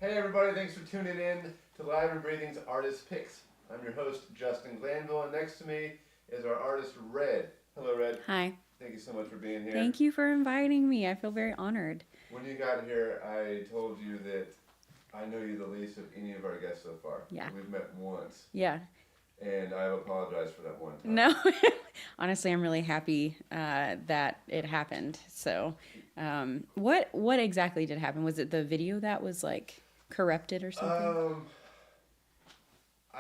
Hey everybody, thanks for tuning in to Live&Breathing's Artist Picks. I'm your host, Justin Glanville, and next to me is our artist, Red. Hello, Red. Hi. Thank you so much for being here. Thank you for inviting me. I feel very honored. When you got here, I told you that I know you the least of any of our guests so far. Yeah. We've met once. Yeah. And I apologize for that one time. No. Honestly, I'm really happy that it happened. So, what exactly did happen? Was it the video that was like corrupted or something?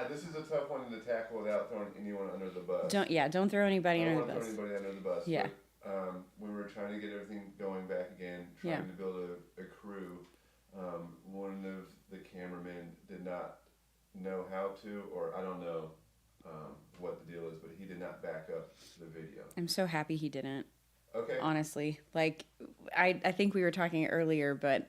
This is a tough one to tackle without throwing anyone under the bus. Don't throw anybody I don't under the want to bus. throw anybody under the bus. Yeah. But, we were trying to get everything going back again, trying to build a crew. One of the cameramen did not know how to, or I don't know what the deal is, but he did not back up the video. I'm so happy he didn't. Okay. Honestly, like I think we were talking earlier, but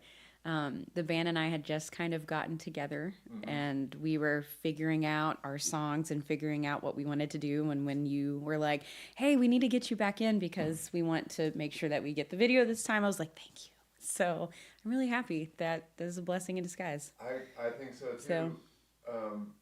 the band and I had just kind of gotten together, and we were figuring out our songs and figuring out what we wanted to do. And when you were like, "Hey, we need to get you back in because we want to make sure that we get the video this time," I was like, "Thank you." So I'm really happy that this is a blessing in disguise. I think so too. So,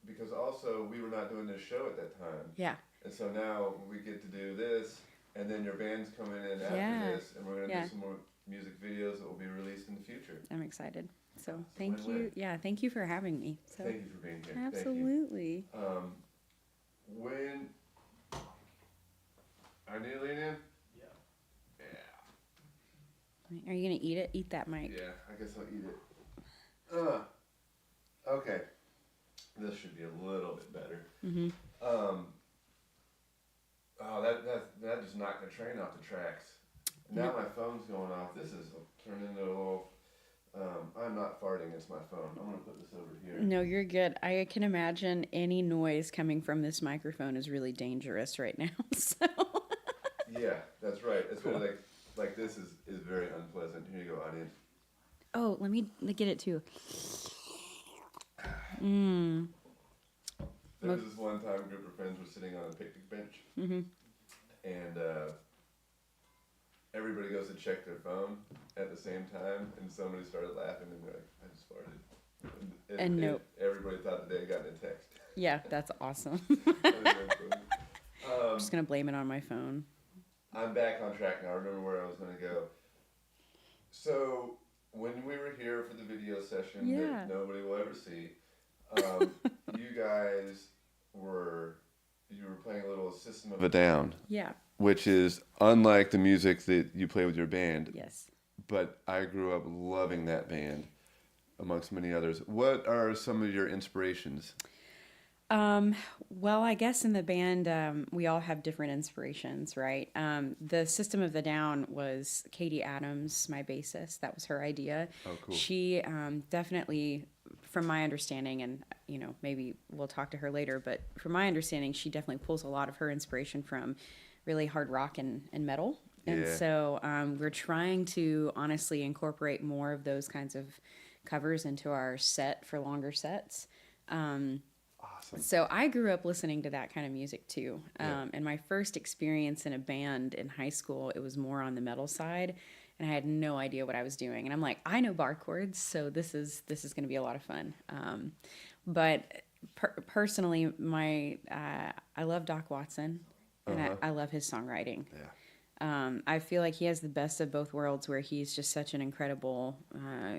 because also we were not doing this show at that time. yeah. And so now we get to do this, and then your band's coming in after this, and we're going to do some more music videos that will be released in the future. I'm excited. So thank you. Yeah, thank you for having me. So, thank you for being here. absolutely. When I need to lean in? Yeah. Are you going to eat it? Eat that mic. Yeah, I guess I'll eat it. Okay. This should be a little bit better. Mm-hmm. That just knocked the train off the tracks. Now my phone's going off. This is turned into a little. I'm not farting. It's my phone. I'm gonna put this over here. No, you're good. I can imagine any noise coming from this microphone is really dangerous right now. So. Yeah, that's right. It's cool. Like this is very unpleasant. Here you go, audience. Oh, let me get it too. There was this one time a group of friends were sitting on a picnic bench, and everybody goes to check their phone at the same time, and somebody started laughing, and they're like, "I just farted." And nope. Everybody thought that they had gotten a text. Yeah, that's awesome. I'm just going to blame it on my phone. I'm back on track now. I remember where I was going to go. So, when we were here for the video session that nobody will ever see, you guys were playing a little System of a Down. Yeah. Which is unlike the music that you play with your band. Yes. But I grew up loving that band, amongst many others. What are some of your inspirations? Well, I guess in the band, we all have different inspirations, right? The System of the Down was Katie Adams, my bassist. That was her idea. Oh, cool. She definitely, from my understanding, and maybe we'll talk to her later, but from my understanding, she definitely pulls a lot of her inspiration from really hard rock and metal. And so we're trying to honestly incorporate more of those kinds of covers into our set for longer sets. Awesome. So I grew up listening to that kind of music too. And my first experience in a band in high school, it was more on the metal side, and I had no idea what I was doing. And I'm like, I know bar chords, so this is going to be a lot of fun. But personally, I love Doc Watson, and I love his songwriting. Yeah. I feel like he has the best of both worlds, where he's just such an incredible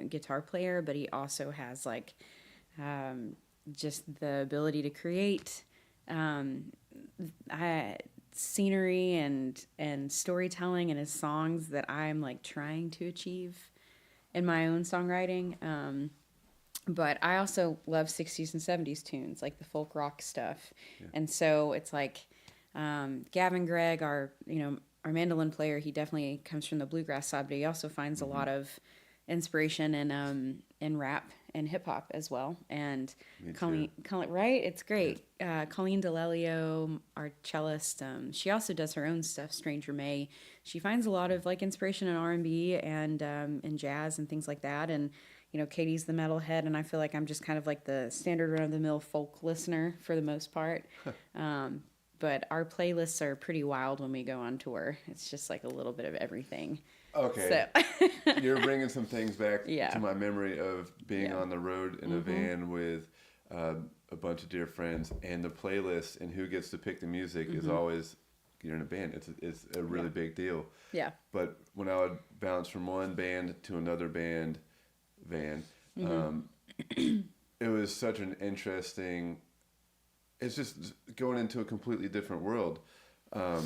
guitar player, but he also has like just the ability to create scenery and storytelling in his songs that I'm like trying to achieve in my own songwriting. But I also love 60s and 70s tunes, like the folk rock stuff. Yeah. And so it's like Gavin Gregg, our mandolin player, he definitely comes from the bluegrass side, but he also finds a lot of inspiration in rap and hip hop as well. And Colleen, right? It's great. Colleen DeLelio, our cellist, she also does her own stuff. Stranger May. She finds a lot of like inspiration in R&B and in jazz and things like that. And Katie's the metalhead, and I feel like I'm just kind of like the standard run of the mill folk listener for the most part. but our playlists are pretty wild when we go on tour. It's just like a little bit of everything. Okay. So. You're bringing some things back to my memory of being on the road in a van with a bunch of dear friends, and the playlist and who gets to pick the music is always, you're in a band. It's a really big deal. Yeah. But when I would bounce from one band to another van, it was such an interesting, it's just going into a completely different world. There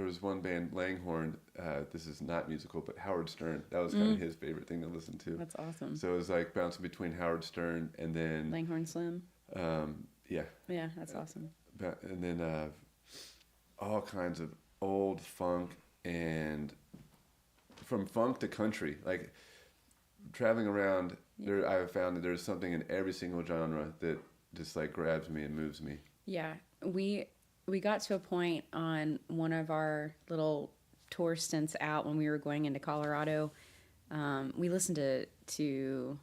was one band, Langhorne, this is not musical, but Howard Stern. That was kind of his favorite thing to listen to. That's awesome. So it was like bouncing between Howard Stern and then... Langhorne Slim? Yeah. Yeah, that's awesome. And then all kinds of old funk, and from funk to country. Like, traveling around, I have found that there's something in every single genre that just like grabs me and moves me. Yeah, we got to a point on one of our little tour stints out when we were going into Colorado. We listened to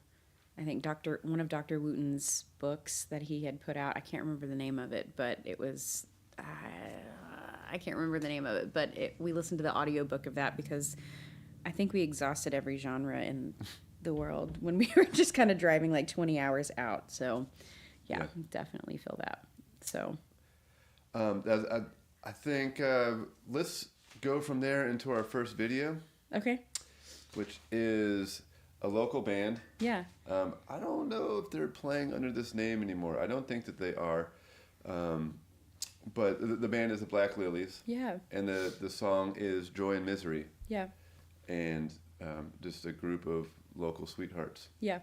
I think one of Dr. Wooten's books that he had put out. I can't remember the name of it, but it was I can't remember the name of it. But we listened to the audiobook of that because I think we exhausted every genre in the world when we were just kind of driving like 20 hours out. So yeah. Definitely feel that. So I think let's go from there into our first video. Okay. Which is a local band. Yeah. I don't know if they're playing under this name anymore. I don't think that they are. But the band is the Black Lilies. Yeah. And the song is Joy and Misery. Yeah. And just a group of local sweethearts. Yeah.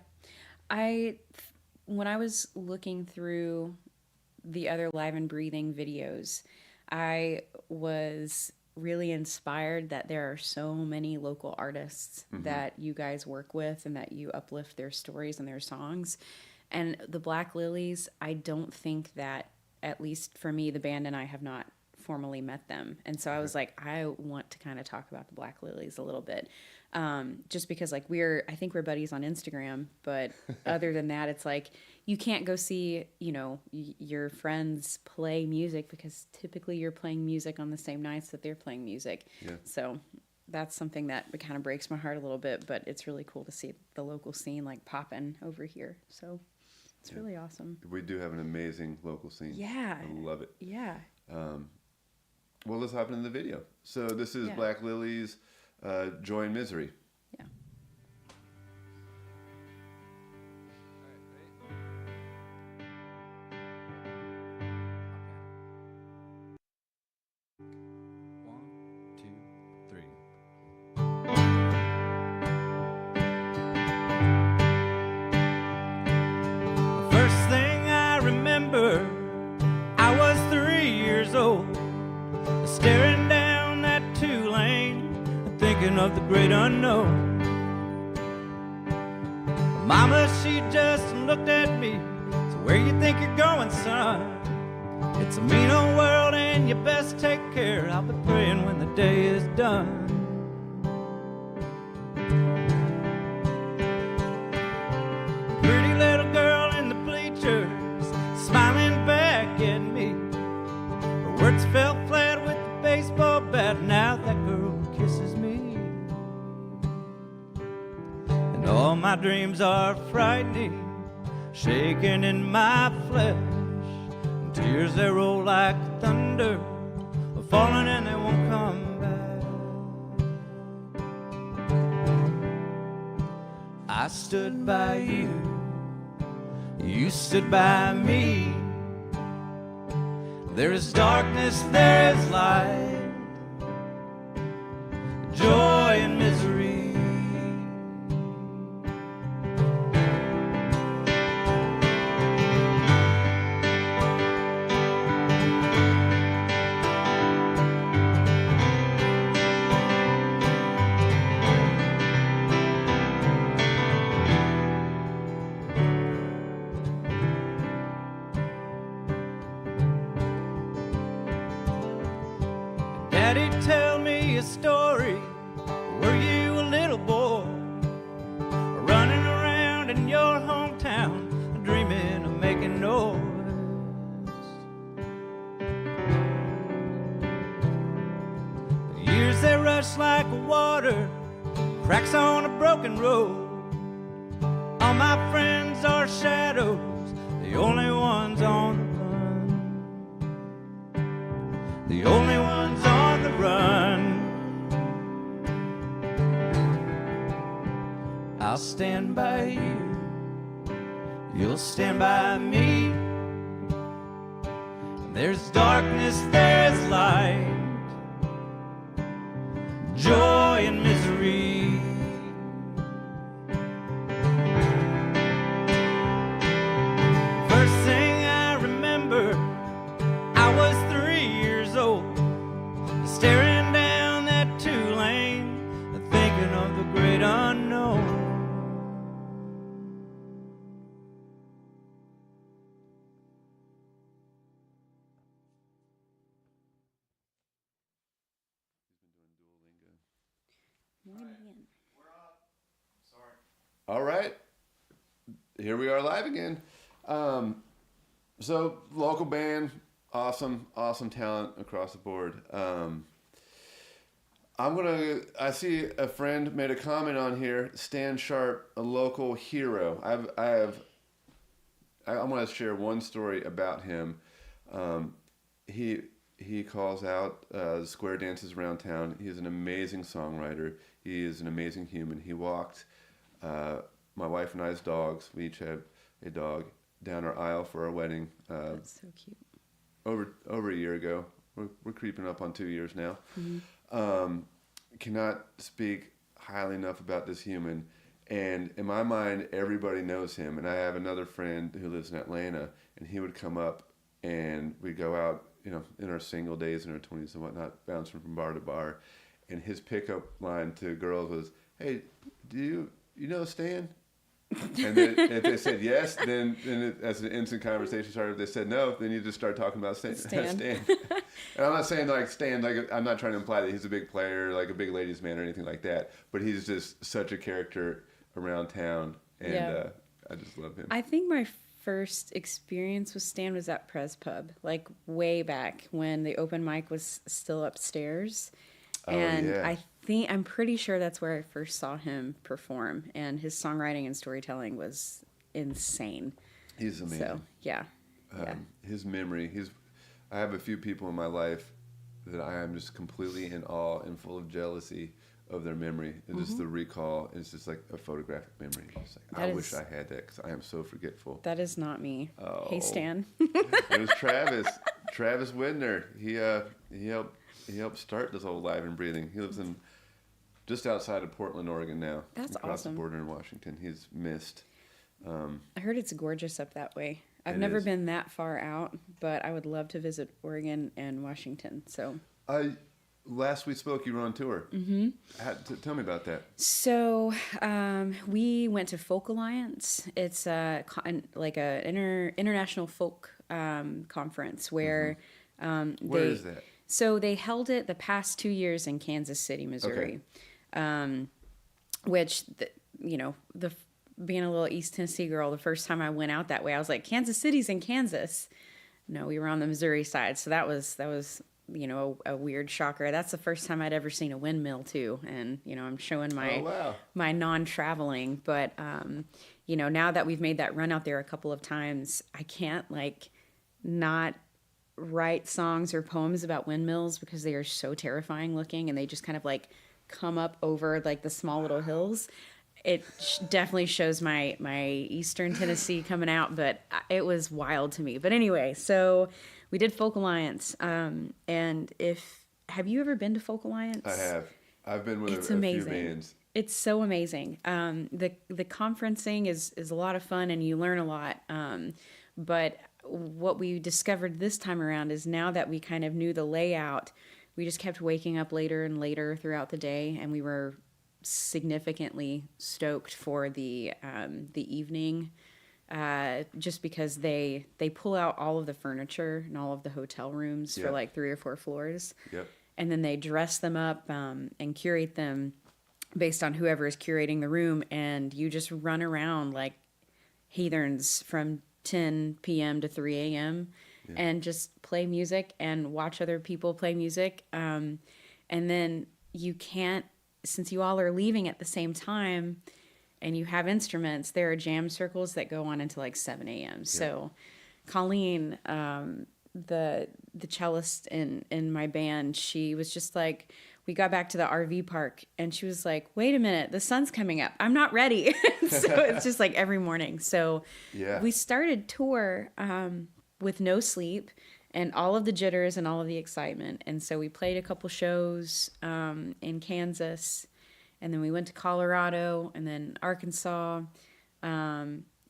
When I was looking through the other Live&Breathing videos, I was really inspired that there are so many local artists that you guys work with and that you uplift their stories and their songs. And the Black Lilies, I don't think that, at least for me, the band and I have not formally met them. And so I was like, I want to kind of talk about the Black Lilies a little bit. Just because like I think we're buddies on Instagram, but other than that, it's like you can't go see, your friends play music because typically you're playing music on the same nights that they're playing music. Yeah. So that's something that kind of breaks my heart a little bit, but it's really cool to see the local scene like popping over here. So it's really awesome. We do have an amazing local scene. Yeah. I love it. Yeah. Well, let's hop into the video. So this is Black Lilies, Joy and Misery. Yeah. I was 3 years old, staring down that 2-lane, thinking of the great unknown. Mama, she just looked at me, so where you think you're going, son? It's a mean old world and you best take care. I'll be praying when the day is done. Pretty little girl in the bleachers, smiling back at me. Her words fell flat with the baseball bat. Now that girl kisses me, and all my dreams are frightening, shaking in my flesh. And tears they roll like thunder, falling and they won't come back. I stood by you, you stood by me. There is darkness, there is light, joy and misery. Daddy, tell me a story. Were you a little boy, running around in your hometown, dreaming of making noise? rush like water, cracks on a broken road. All my friends are shadows, the only ones on the run. The only ones on the run. I'll stand by you, you'll stand by me. There's darkness, there's light, joy and misery. First thing I remember, I was 3 years old, staring down that 2-lane, thinking of the great unknown. All right, here we are live again. So local band, awesome talent across the board. I see a friend made a comment on here. Stan Sharp, a local hero. I want to share one story about him. He calls out square dances around town. He is an amazing songwriter. He is an amazing human. He walked my wife and I's dogs. We each have a dog down our aisle for our wedding. That's so cute. Over a year ago. We're creeping up on 2 years now. Cannot speak highly enough about this human. And in my mind, everybody knows him. And I have another friend who lives in Atlanta, and he would come up and we'd go out, in our single days in our 20s and whatnot, bouncing from bar to bar. And his pickup line to girls was, "Hey, do you know Stan?" And then if they said yes, then as an instant conversation started. If they said no, then you just start talking about Stan. And I'm not saying like Stan, like I'm not trying to imply that he's a big player, like a big ladies' man or anything like that. But he's just such a character around town, and I just love him. I think my first experience with Stan was at Prez Pub, like way back when the open mic was still upstairs. And I'm pretty sure that's where I first saw him perform, and his songwriting and storytelling was insane. He's amazing. So, yeah. His memory, I have a few people in my life that I am just completely in awe and full of jealousy of their memory. And just the recall is just like a photographic memory. It's like, I wish I had that because I am so forgetful. That is not me. Oh. Hey, Stan. It was Travis Widner. He helped start this whole Live and Breathing. He lives in just outside of Portland, Oregon now. That's across awesome. The border in Washington. He's missed. I heard it's gorgeous up that way. I've never been that far out, but I would love to visit Oregon and Washington. So last we spoke, you were on tour. Mm-hmm. Tell me about that. So we went to Folk Alliance. It's like a international folk conference where where is that? So they held it the past 2 years in Kansas City, Missouri, which, being a little East Tennessee girl, the first time I went out that way, I was like, Kansas City's in Kansas. No, we were on the Missouri side. So that was a weird shocker. That's the first time I'd ever seen a windmill too. And, I'm showing my non-traveling. But, now that we've made that run out there a couple of times, I can't not write songs or poems about windmills because they are so terrifying looking, and they just kind of come up over the small little hills. It definitely shows my Eastern Tennessee coming out, but it was wild to me. But anyway, so we did Folk Alliance. And have you ever been to Folk Alliance? I have. I've been with a few bands. It's so amazing. The conferencing is a lot of fun, and you learn a lot. But what we discovered this time around is, now that we kind of knew the layout, we just kept waking up later and later throughout the day, and we were significantly stoked for the evening, just because they pull out all of the furniture and all of the hotel rooms for 3 or 4 floors. Yep. And then they dress them up and curate them based on whoever is curating the room, and you just run around like heathens from 10 p.m. to 3 a.m. and just play music and watch other people play music. And then you can't, since you all are leaving at the same time and you have instruments, there are jam circles that go on until like 7 a.m. So Colleen, the cellist in my band, she was just like, we got back to the RV park and she was like, wait a minute, the sun's coming up. I'm not ready. So it's just like every morning. So we started tour with no sleep and all of the jitters and all of the excitement. And so we played a couple shows in Kansas, and then we went to Colorado and then Arkansas,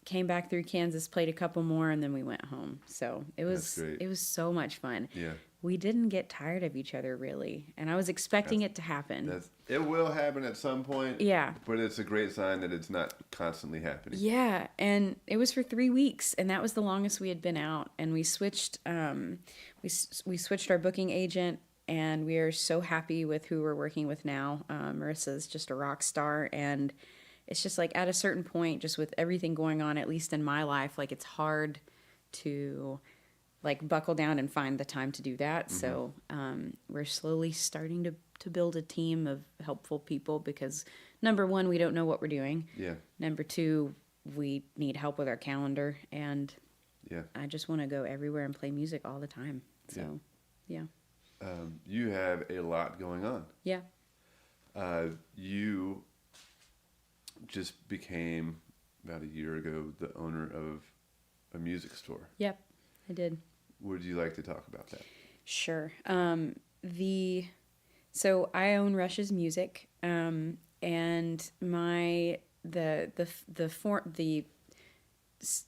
came back through Kansas, played a couple more, and then we went home. So it was so much fun. Yeah. We didn't get tired of each other, really. And I was expecting it to happen. It will happen at some point. Yeah. But it's a great sign that it's not constantly happening. Yeah. And it was for 3 weeks. And that was the longest we had been out. And we switched, we switched our booking agent. And we are so happy with who we're working with now. Marissa's just a rock star. And it's just like at a certain point, just with everything going on, at least in my life, like it's hard to like buckle down and find the time to do that. Mm-hmm. So we're slowly starting to build a team of helpful people because number one, we don't know what we're doing. Yeah. Number two, we need help with our calendar. And I just want to go everywhere and play music all the time. So, yeah. You have a lot going on. Yeah. You just became, about a year ago, the owner of a music store. Yep, I did. Would you like to talk about that? Sure. So I own Rush's Music, and the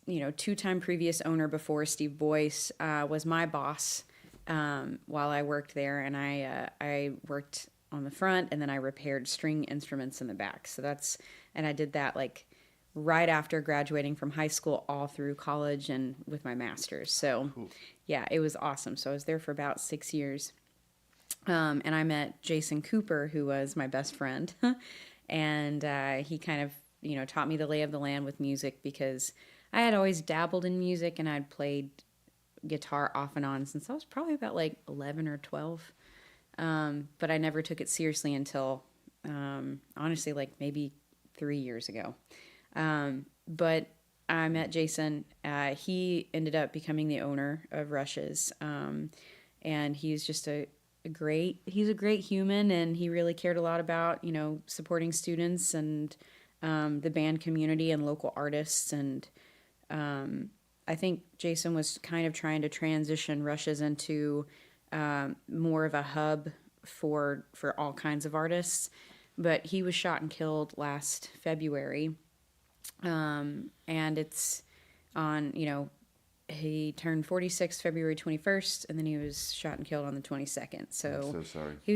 2-time previous owner before, Steve Boyce, was my boss while I worked there, and I worked on the front, and then I repaired string instruments in the back. And I did that like right after graduating from high school all through college and with my master's. So cool. Yeah, it was awesome. So I was there for about 6 years. And I met Jason Cooper, who was my best friend. And he kind of, taught me the lay of the land with music because I had always dabbled in music and I'd played guitar off and on since I was probably about like 11 or 12. But I never took it seriously until, honestly, like maybe 3 years ago. But I met Jason. He ended up becoming the owner of Rush's. And he's just he's a great human, and he really cared a lot about, supporting students and the band community and local artists. And I think Jason was kind of trying to transition Rush's into more of a hub for all kinds of artists. But he was shot and killed last February. And it's on, he turned 46 February 21st, and then he was shot and killed on the 22nd. So I'm so sorry. He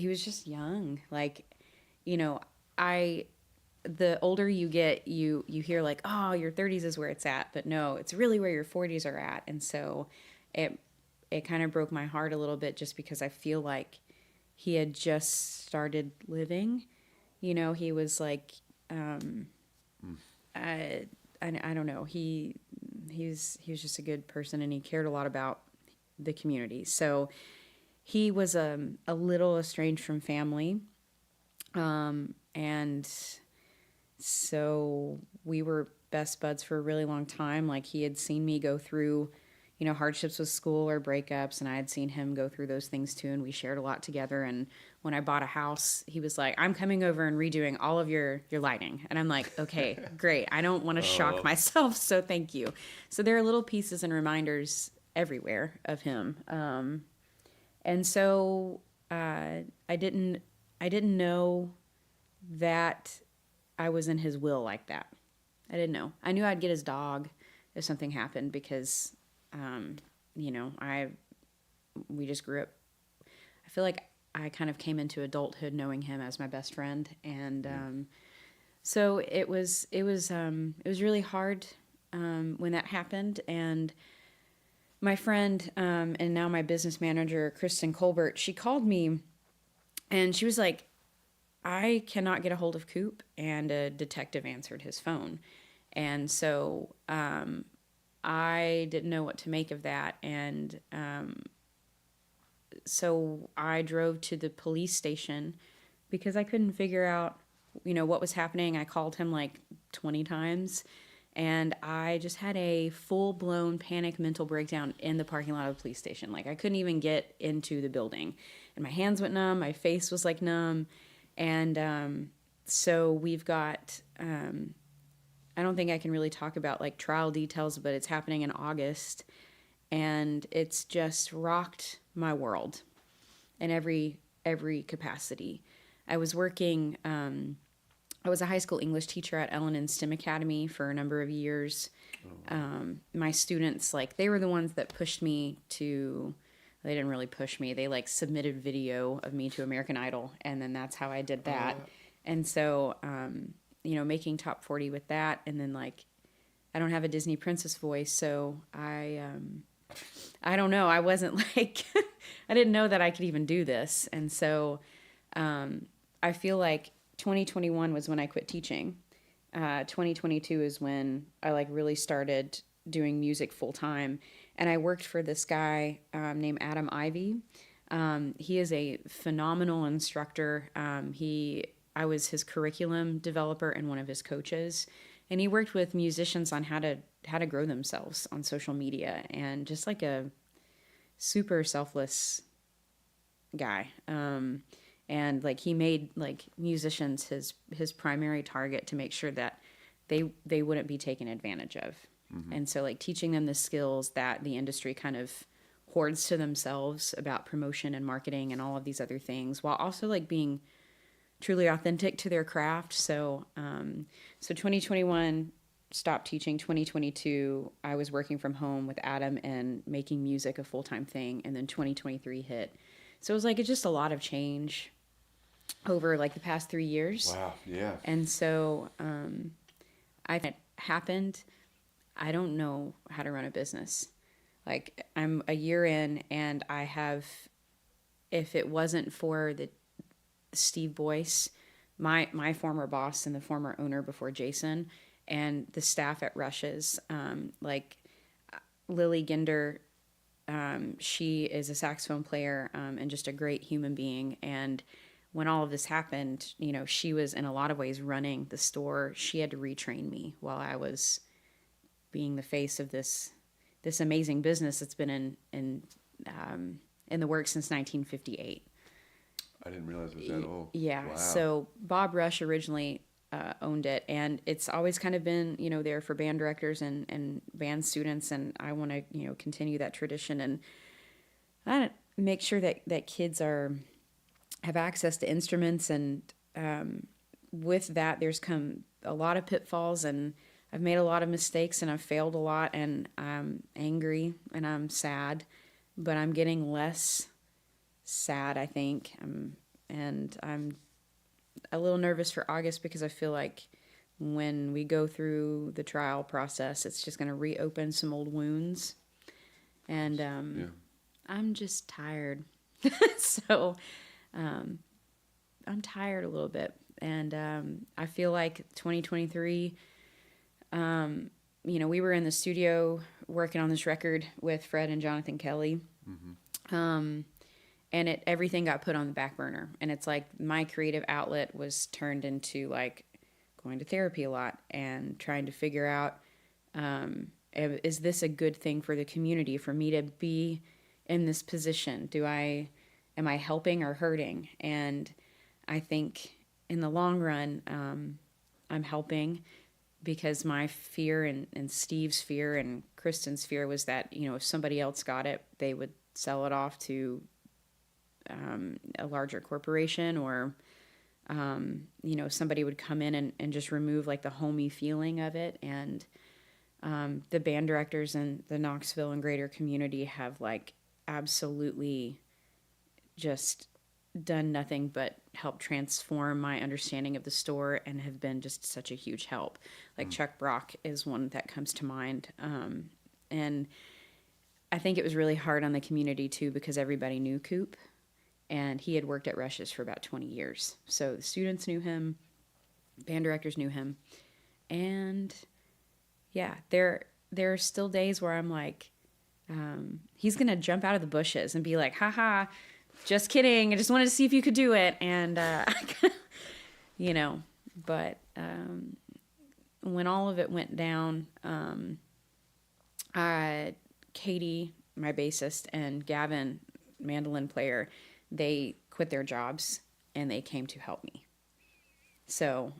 was just young. Like, the older you get, you hear like, oh, your 30s is where it's at, but no, it's really where your 40s are at. And so it kind of broke my heart a little bit just because I feel like he had just started living. He was like, I don't know. He was just a good person, and he cared a lot about the community. So he was a little estranged from family, and so we were best buds for a really long time. Like, he had seen me go through, hardships with school or breakups, and I had seen him go through those things too, and we shared a lot together. And when I bought a house, he was like, I'm coming over and redoing all of your lighting. And I'm like, okay, great. I don't want to shock myself, so thank you. So there are little pieces and reminders everywhere of him. And so I didn't know that I was in his will like that. I didn't know. I knew I'd get his dog if something happened because, we just grew up. I feel like I kind of came into adulthood knowing him as my best friend. And so it was really hard when that happened. And my friend and now my business manager, Kristen Colbert, she called me and she was like, I cannot get a hold of Coop, and a detective answered his phone. And so I didn't know what to make of that. And so I drove to the police station because I couldn't figure out, what was happening. I called him like 20 times, and I just had a full-blown panic mental breakdown in the parking lot of the police station. Like, I couldn't even get into the building, and my hands went numb, my face was like numb, and so we've got, I don't think I can really talk about like trial details, but it's happening in August, and it's just rocked my world in every capacity. I was working, I was a high school English teacher at Ellen STEM Academy for a number of years. My students, like, they were the ones that pushed me to, they didn't really push me. They like submitted video of me to American Idol, and then that's how I did that. And so, making top 40 with that, and then like, I don't have a Disney princess voice, so I don't know. I wasn't like, I didn't know that I could even do this. And so I feel like 2021 was when I quit teaching. 2022 is when I like really started doing music full time. And I worked for this guy named Adam Ivy. He is a phenomenal instructor. I was his curriculum developer and one of his coaches. And he worked with musicians on how to grow themselves on social media, and just like a super selfless guy. And like, he made like musicians his primary target to make sure that they wouldn't be taken advantage of. Mm-hmm. And so like, teaching them the skills that the industry kind of hoards to themselves about promotion and marketing and all of these other things, while also like being truly authentic to their craft. So 2021, stopped teaching. 2022, I was working from home with Adam and making music a full-time thing. And then 2023 hit. So it was like, it's just a lot of change over like the past 3 years. Wow. Yeah. And so, it happened. I don't know how to run a business. Like, I'm a year in, and I have, if it wasn't for the Steve Boyce, my former boss and the former owner before Jason, and the staff at Rush's, like Lily Ginder, she is a saxophone player and just a great human being. And when all of this happened, she was in a lot of ways running the store. She had to retrain me while I was being the face of this amazing business that's been in the works since 1958. I didn't realize it was that old. Yeah. Wow. So Bob Rush originally owned it, and it's always kind of been, there for band directors and band students. And I want to, continue that tradition, and I make sure that kids have access to instruments. And with that, there's come a lot of pitfalls, and I've made a lot of mistakes, and I've failed a lot, and I'm angry and I'm sad, but I'm getting less sad, I think. And I'm a little nervous for August, because I feel like when we go through the trial process, it's just going to reopen some old wounds. And I'm just tired. So I'm tired a little bit. And I feel like 2023, we were in the studio working on this record with Fred and Jonathan Kelly. Mm-hmm. And everything got put on the back burner. And it's like, my creative outlet was turned into like going to therapy a lot and trying to figure out, is this a good thing for the community, for me to be in this position? Am I helping or hurting? And I think in the long run, I'm helping, because my fear and Steve's fear and Kristen's fear was that, if somebody else got it, they would sell it off to a larger corporation, or somebody would come in and just remove like the homey feeling of it. And the band directors in the Knoxville and greater community have like absolutely just done nothing but help transform my understanding of the store, and have been just such a huge help. Like Chuck Brock is one that comes to mind. And I think it was really hard on the community too, because everybody knew Coop, and he had worked at Rush's for about 20 years. So the students knew him, band directors knew him. And yeah, there are still days where I'm like, he's going to jump out of the bushes and be like, haha, just kidding. I just wanted to see if you could do it. And, you know, but when all of it went down, Katie, my bassist, and Gavin, mandolin player, they quit their jobs and they came to help me. So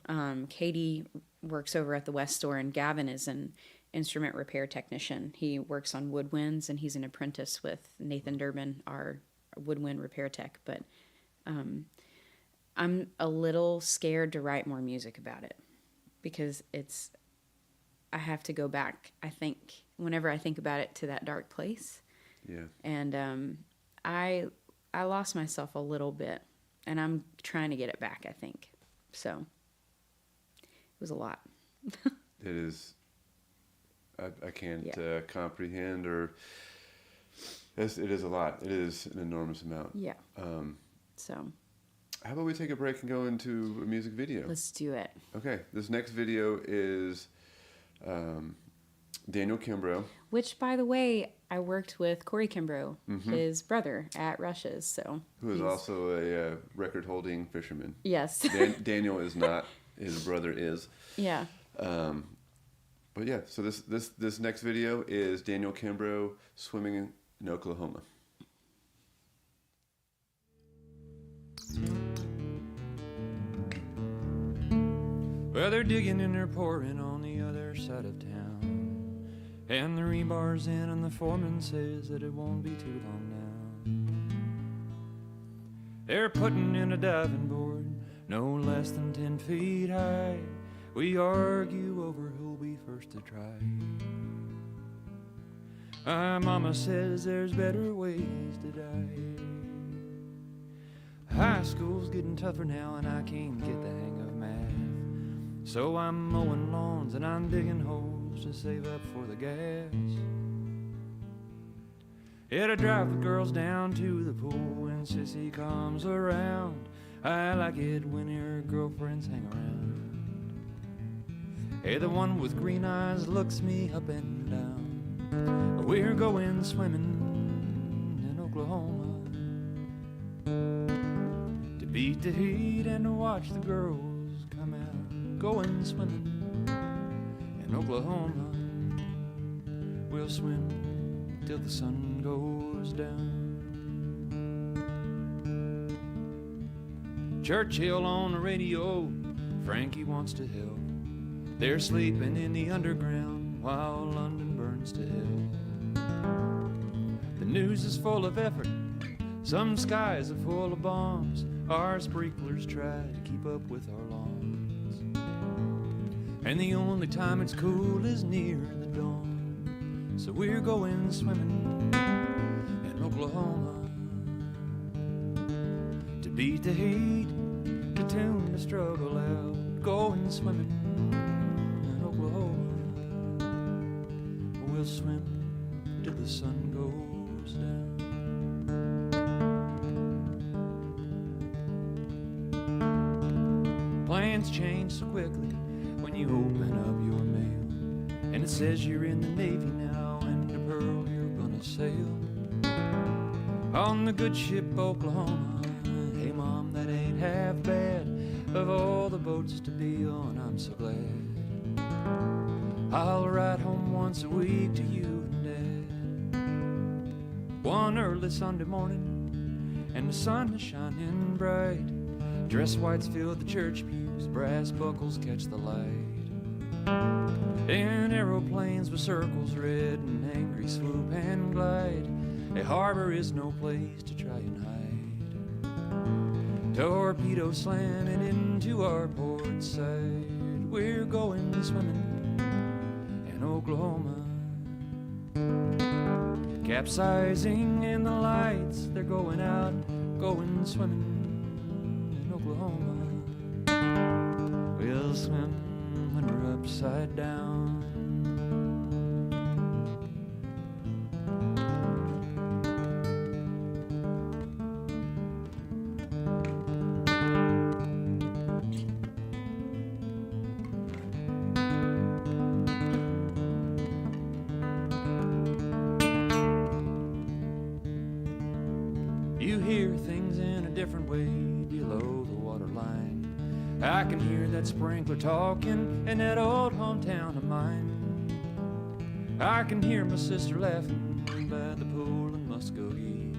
Katie works over at the West Store, and Gavin is an instrument repair technician. He works on woodwinds, and he's an apprentice with Nathan Durbin, our woodwind repair tech. But I'm a little scared to write more music about it because I have to go back, I think, whenever I think about it, to that dark place. Yeah. And I lost myself a little bit, and I'm trying to get it back, I think. So it was a lot. It is. I can't comprehend, or it is a lot. It is an enormous amount. Yeah. So how about we take a break and go into a music video? Let's do it. Okay. This next video is Daniel Kimbrough. Which, by the way, I worked with Corey Kimbrough, his brother, at Rush's. So who is also a record-holding fisherman. Yes. Daniel is not. His brother is. Yeah. But yeah, so this next video is Daniel Kimbrough swimming in Oklahoma. Well, they're digging and they're pouring on the other side of town, and the rebar's in and the foreman says that it won't be too long now. They're putting in a diving board no less than 10 feet high. We argue over who'll be first to try. My mama says there's better ways to die. High school's getting tougher now and I can't get the hang of math, so I'm mowing lawns and I'm digging holes to save up for the gas. Yeah, to drive the girls down to the pool when Sissy comes around. I like it when your girlfriends hang around. Hey, the one with green eyes looks me up and down. We're going swimming in Oklahoma to beat the heat and to watch the girls come out. Going swimming in Oklahoma. We'll swim till the sun goes down. Churchill on the radio, Frankie wants to help. They're sleeping in the underground while London burns to hell. The news is full of effort, some skies are full of bombs. Our sprinklers try to keep up with our lawns, and the only time it's cool is near the dawn. So we're going swimming in Oklahoma to beat the heat, to tune the struggle out. Going swimming in Oklahoma. We'll swim till the sun goes down. Plans change so quickly when you open up your mail, and it says you're in the Navy now, and to Pearl you're gonna sail on the good ship Oklahoma. Hey mom, that ain't half bad. Of all the boats to be on, I'm so glad. I'll ride home once a week to you and Dad. One early Sunday morning, and the sun is shining bright. Dress whites fill the church pews, brass buckles catch the light. In aeroplanes with circles red and angry swoop and glide. A harbor is no place to try and hide. Torpedo slamming into our port side. We're going swimming in Oklahoma. Capsizing and the lights, they're going out. Going swimming in Oklahoma. We'll swim when we're upside down. hear things in a different way below the waterline. I can hear that sprinkler talking in that old hometown of mine. I can hear my sister laughing by the pool in Muskogee.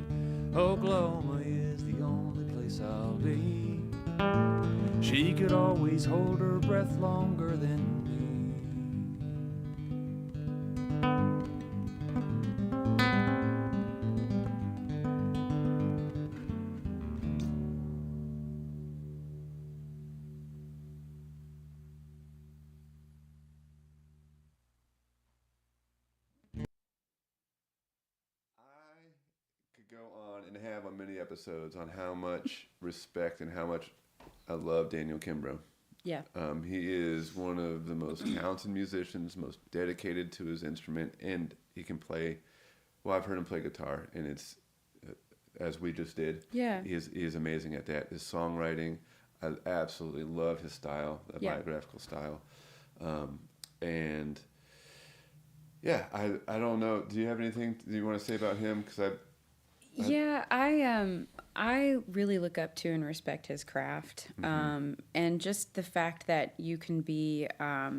Oklahoma is the only place I'll be. She could always hold her breath longer than me. Go on and have on many episodes on how much respect and how much I love Daniel Kimbrough. Yeah. He is one of the most talented musicians, most dedicated to his instrument, and he can play. Well, I've heard him play guitar, and it's as we just did. Yeah. He is amazing at that. His songwriting, I absolutely love his style, that biographical style, and yeah, I don't know. Do you have anything you want to say about him? Because I really look up to and respect his craft, and just the fact that you can be a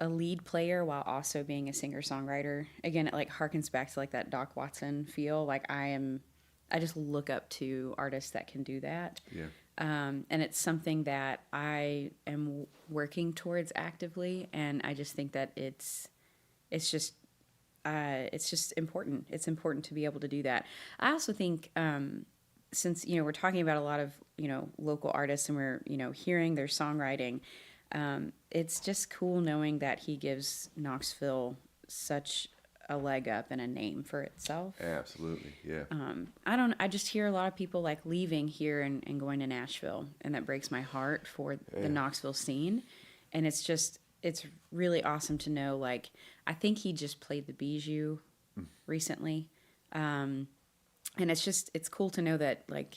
lead player while also being a singer-songwriter. Again, it like harkens back to like that Doc Watson feel. Like I just look up to artists that can do that. Yeah. And it's something that I am working towards actively, and I just think that it's just important. It's important to be able to do that. I also think, since, we're talking about a lot of, local artists and we're, hearing their songwriting, it's just cool knowing that he gives Knoxville such a leg up and a name for itself. Absolutely. Yeah. I just hear a lot of people like leaving here and going to Nashville, and that breaks my heart for the Knoxville scene. And it's really awesome to know, like, I think he just played the Bijou recently. And it's cool to know that, like,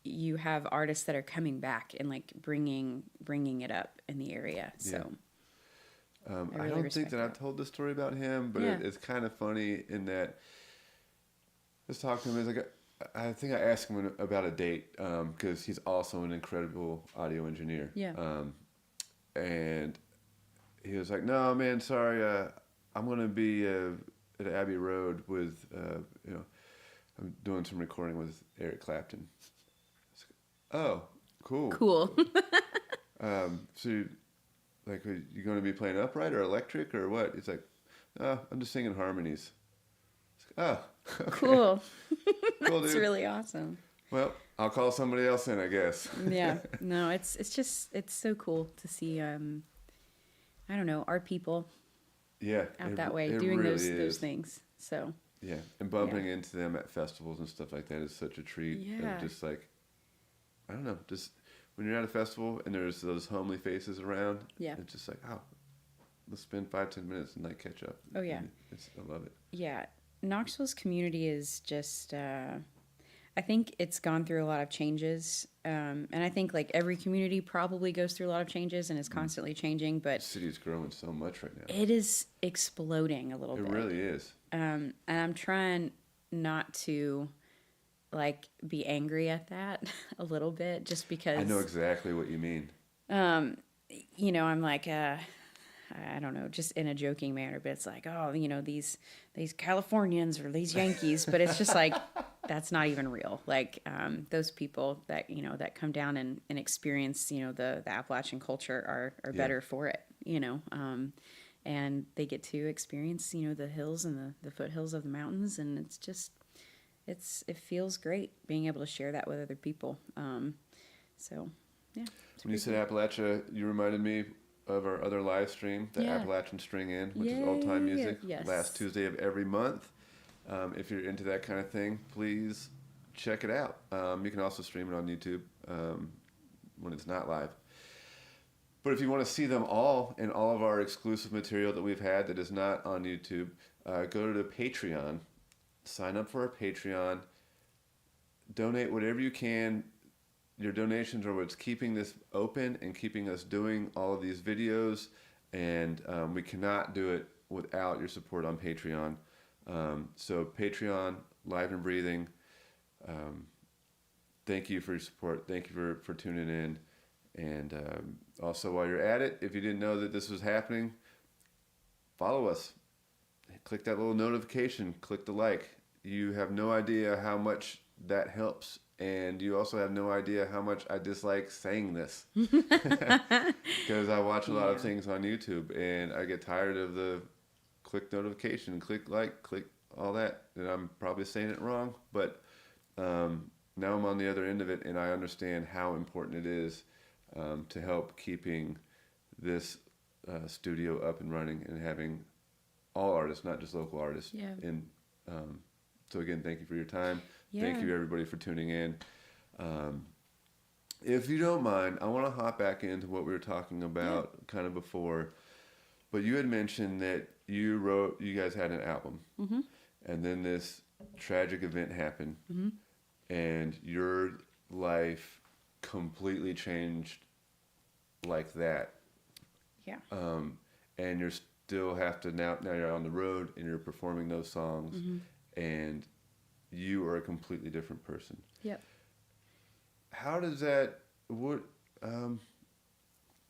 you have artists that are coming back and, like, bringing it up in the area. So I don't think that I've told the story about him, but it's kind of funny in that let's talk to him. It's like, I think I asked him about a date because he's also an incredible audio engineer. Yeah. And he was like, "No, man, sorry. I'm going to be at Abbey Road with, I'm doing some recording with Eric Clapton." Like, oh, cool. Cool. So, like, are you going to be playing upright or electric or what? He's like, "Oh, I'm just singing harmonies." Like, oh, okay. Cool. Cool, That's dude. really awesome. Well, I'll call somebody else in, I guess. Yeah. No, it's so cool to see, I don't know, our people out that way doing really those things. So yeah, and bumping into them at festivals and stuff like that is such a treat. Yeah. Of just like, I don't know, just when you're at a festival and there's those homely faces around, it's just like, oh, let's spend 5-10 minutes and like catch up. Oh yeah, I love it. Yeah, Knoxville's community is just. I think it's gone through a lot of changes, and I think like every community probably goes through a lot of changes and is constantly changing. But the city's growing so much right now. It is exploding a little bit. It really is. And I'm trying not to like be angry at that a little bit, just because I know exactly what you mean. I'm like, I don't know, just in a joking manner, but it's like, oh, these Californians or these Yankees, but it's just like, that's not even real. Like, those people that, that come down and experience, the Appalachian culture are better for it, and they get to experience, the hills and the foothills of the mountains. And it's just, it feels great being able to share that with other people. So yeah. When you said Appalachia, you reminded me of our other live stream, the Appalachian String In, which is old time music, last Tuesday of every month. If you're into that kind of thing, please check it out. You can also stream it on YouTube when it's not live. But if you want to see them all and all of our exclusive material that we've had that is not on YouTube, go to the Patreon, sign up for our Patreon, donate whatever you can. Your donations are what's keeping this open and keeping us doing all of these videos, and we cannot do it without your support on Patreon. So Patreon, Live and Breathing, thank you for your support. Thank you for tuning in. And also, while you're at it, if you didn't know that this was happening, follow us. Click that little notification. Click the like. You have no idea how much that helps. And you also have no idea how much I dislike saying this. Because I watch a lot of things on YouTube, and I get tired of the click notification, click like, click all that. And I'm probably saying it wrong, but now I'm on the other end of it, and I understand how important it is to help keeping this studio up and running and having all artists, not just local artists. Yeah. And so again, thank you for your time. Yeah. Thank you everybody for tuning in. If you don't mind, I want to hop back into what we were talking about kind of before. But you had mentioned that you guys had an album, and then this tragic event happened, and your life completely changed like that. Yeah. And you're still have to now you're on the road and you're performing those songs, and you are a completely different person. Yep. How does that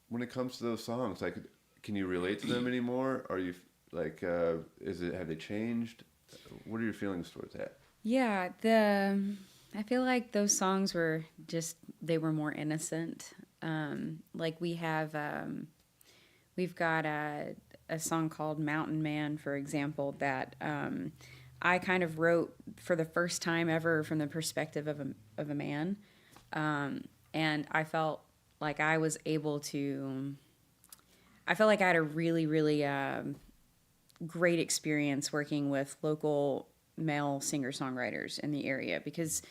when it comes to those songs, like, can you relate to them anymore? Are you like have they changed? What are your feelings towards that? Yeah, I feel like those songs were they were more innocent. Like we've got a song called Mountain Man, for example, that I kind of wrote for the first time ever from the perspective of a man. And I felt like I was able to, I felt like I had a really, really great experience working with local male singer-songwriters in the area, because,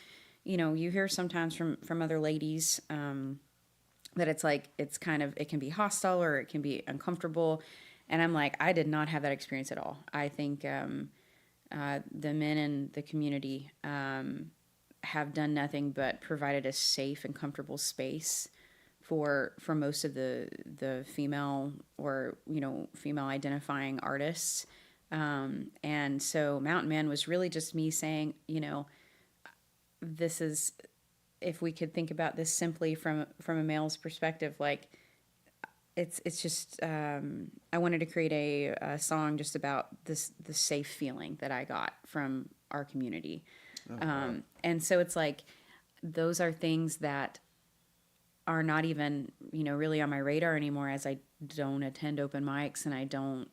you hear sometimes from other ladies that it's like, it can be hostile or it can be uncomfortable. And I'm like, I did not have that experience at all. I think the men in the community have done nothing but provided a safe and comfortable space for most of the female or female identifying artists, and so Mountain Man was really just me saying, this is, if we could think about this simply from a male's perspective, like it's just I wanted to create a song just about the safe feeling that I got from our community. Wow. And so it's like those are things that are not even really on my radar anymore, as I don't attend open mics and I don't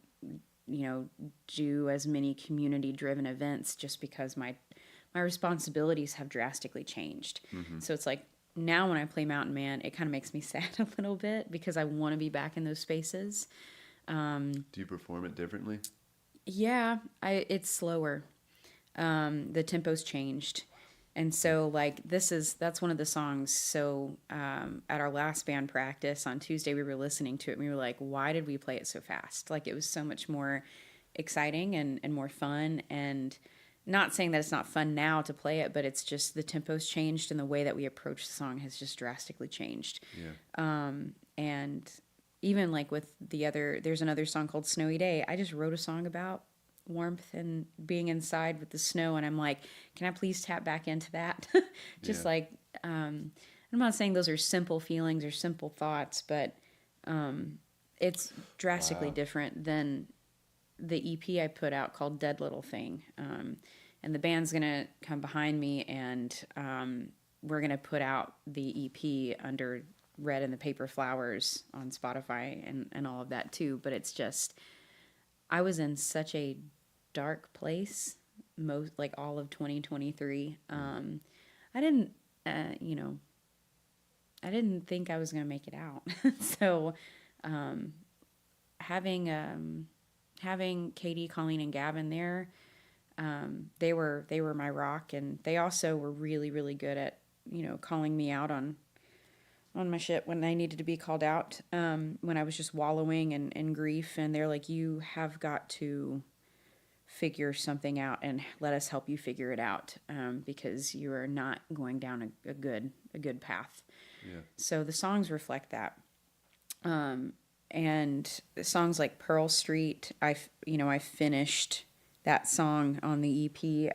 do as many community driven events, just because my responsibilities have drastically changed. So it's like now when I play Mountain Man, it kind of makes me sad a little bit, because I want to be back in those spaces. Do you perform it differently? Yeah, it's slower. The tempo's changed. And so like that's one of the songs. So at our last band practice on Tuesday, we were listening to it and we were like, why did we play it so fast? Like it was so much more exciting and more fun. And not saying that it's not fun now to play it, but it's just the tempo's changed and the way that we approach the song has just drastically changed. Yeah. And even like with there's another song called Snowy Day. I just wrote a song about warmth and being inside with the snow, and I'm like, can I please tap back into that? Just like I'm not saying those are simple feelings or simple thoughts, but it's drastically different than the EP I put out called Dead Little Thing. And the band's gonna come behind me, and we're gonna put out the EP under Red and the Paper Flowers on Spotify and all of that too. But it's just, I was in such a dark place all of 2023. I didn't think I was going to make it out. So having Katie, Colleen, and Gavin there, they were my rock, and they also were really, really good at calling me out on my shit when I needed to be called out, when I was just wallowing in grief. And they're like, you have got to figure something out and let us help you figure it out, because you are not going down a good path. Yeah. So the songs reflect that. And songs like Pearl Street, I finished that song on the EP,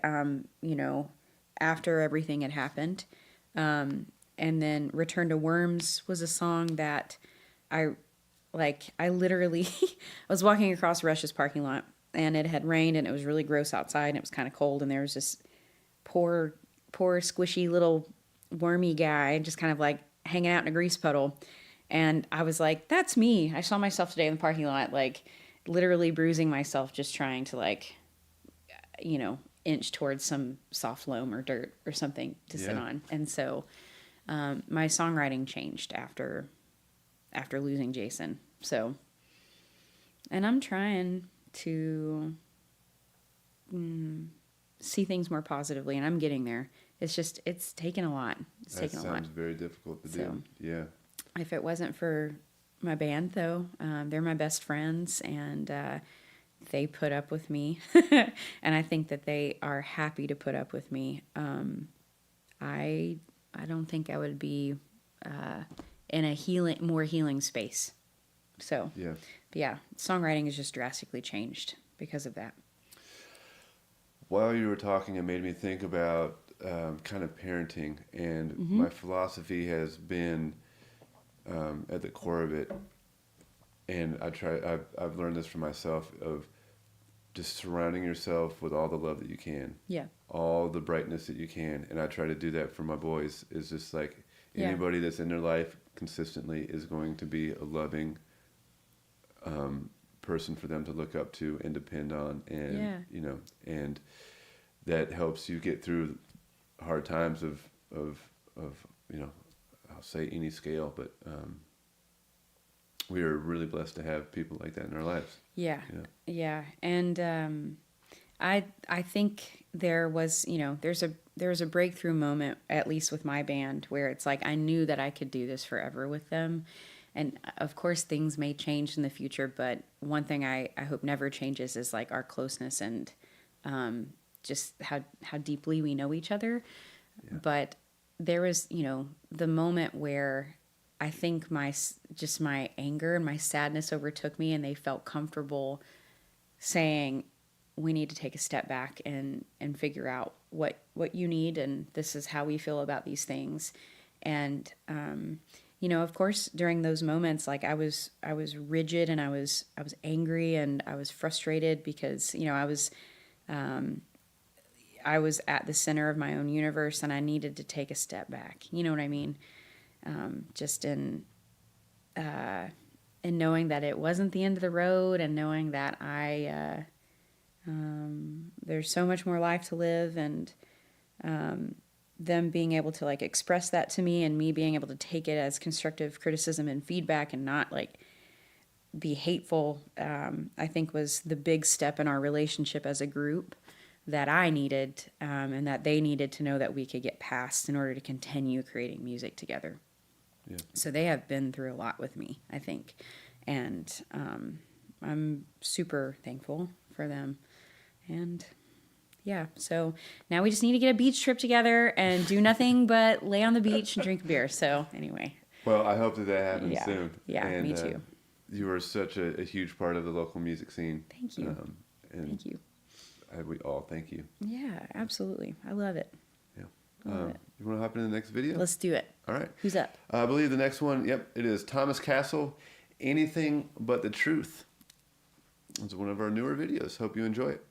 after everything had happened. And then Return to Worms was a song that I literally, I was walking across Rush's parking lot, and it had rained, and it was really gross outside, and it was kind of cold, and there was this poor, squishy little wormy guy just kind of like hanging out in a grease puddle. And I was like, that's me. I saw myself today in the parking lot, like literally bruising myself, just trying to like, inch towards some soft loam or dirt or something to sit on. And so my songwriting changed after losing Jason. So, and I'm trying to see things more positively, and I'm getting there. It's taken a lot. That sounds very difficult to do. Yeah. If it wasn't for my band, though, they're my best friends, and they put up with me, and I think that they are happy to put up with me. I don't think I would be in a more healing space. So yeah, songwriting has just drastically changed because of that. While you were talking, it made me think about kind of parenting, and my philosophy has been at the core of it, and I've learned this for myself, of just surrounding yourself with all the love that you can, all the brightness that you can, and I try to do that for my boys. Is just like anybody that's in their life consistently is going to be a loving person for them to look up to and depend on, and and that helps you get through hard times of I'll say any scale, but we are really blessed to have people like that in our lives. Yeah. And I think there was a breakthrough moment, at least with my band, where it's like I knew that I could do this forever with them. And of course things may change in the future, but one thing I hope never changes is like our closeness and just how deeply we know each other. But there was, the moment where I think my anger and my sadness overtook me, and they felt comfortable saying, we need to take a step back and figure out what you need, and this is how we feel about these things. And of course, during those moments, like I was rigid, and I was angry, and I was frustrated because I was at the center of my own universe, and I needed to take a step back. You know what I mean? Just in knowing that it wasn't the end of the road, and knowing that there's so much more life to live, and them being able to like express that to me, and me being able to take it as constructive criticism and feedback, and not like be hateful, I think was the big step in our relationship as a group that I needed, and that they needed to know that we could get past in order to continue creating music together. Yeah. So they have been through a lot with me, I think. And I'm super thankful for them. And yeah, so now we just need to get a beach trip together and do nothing but lay on the beach and drink beer. So anyway. Well, I hope that happens soon. Yeah, and, me too. You are such a huge part of the local music scene. Thank you. Thank you. We all thank you. Yeah, absolutely. I love it. Yeah. You want to hop into the next video? Let's do it. All right. Who's up? I believe the next one, it is Thomas Castle, Anything But the Truth. It's one of our newer videos. Hope you enjoy it.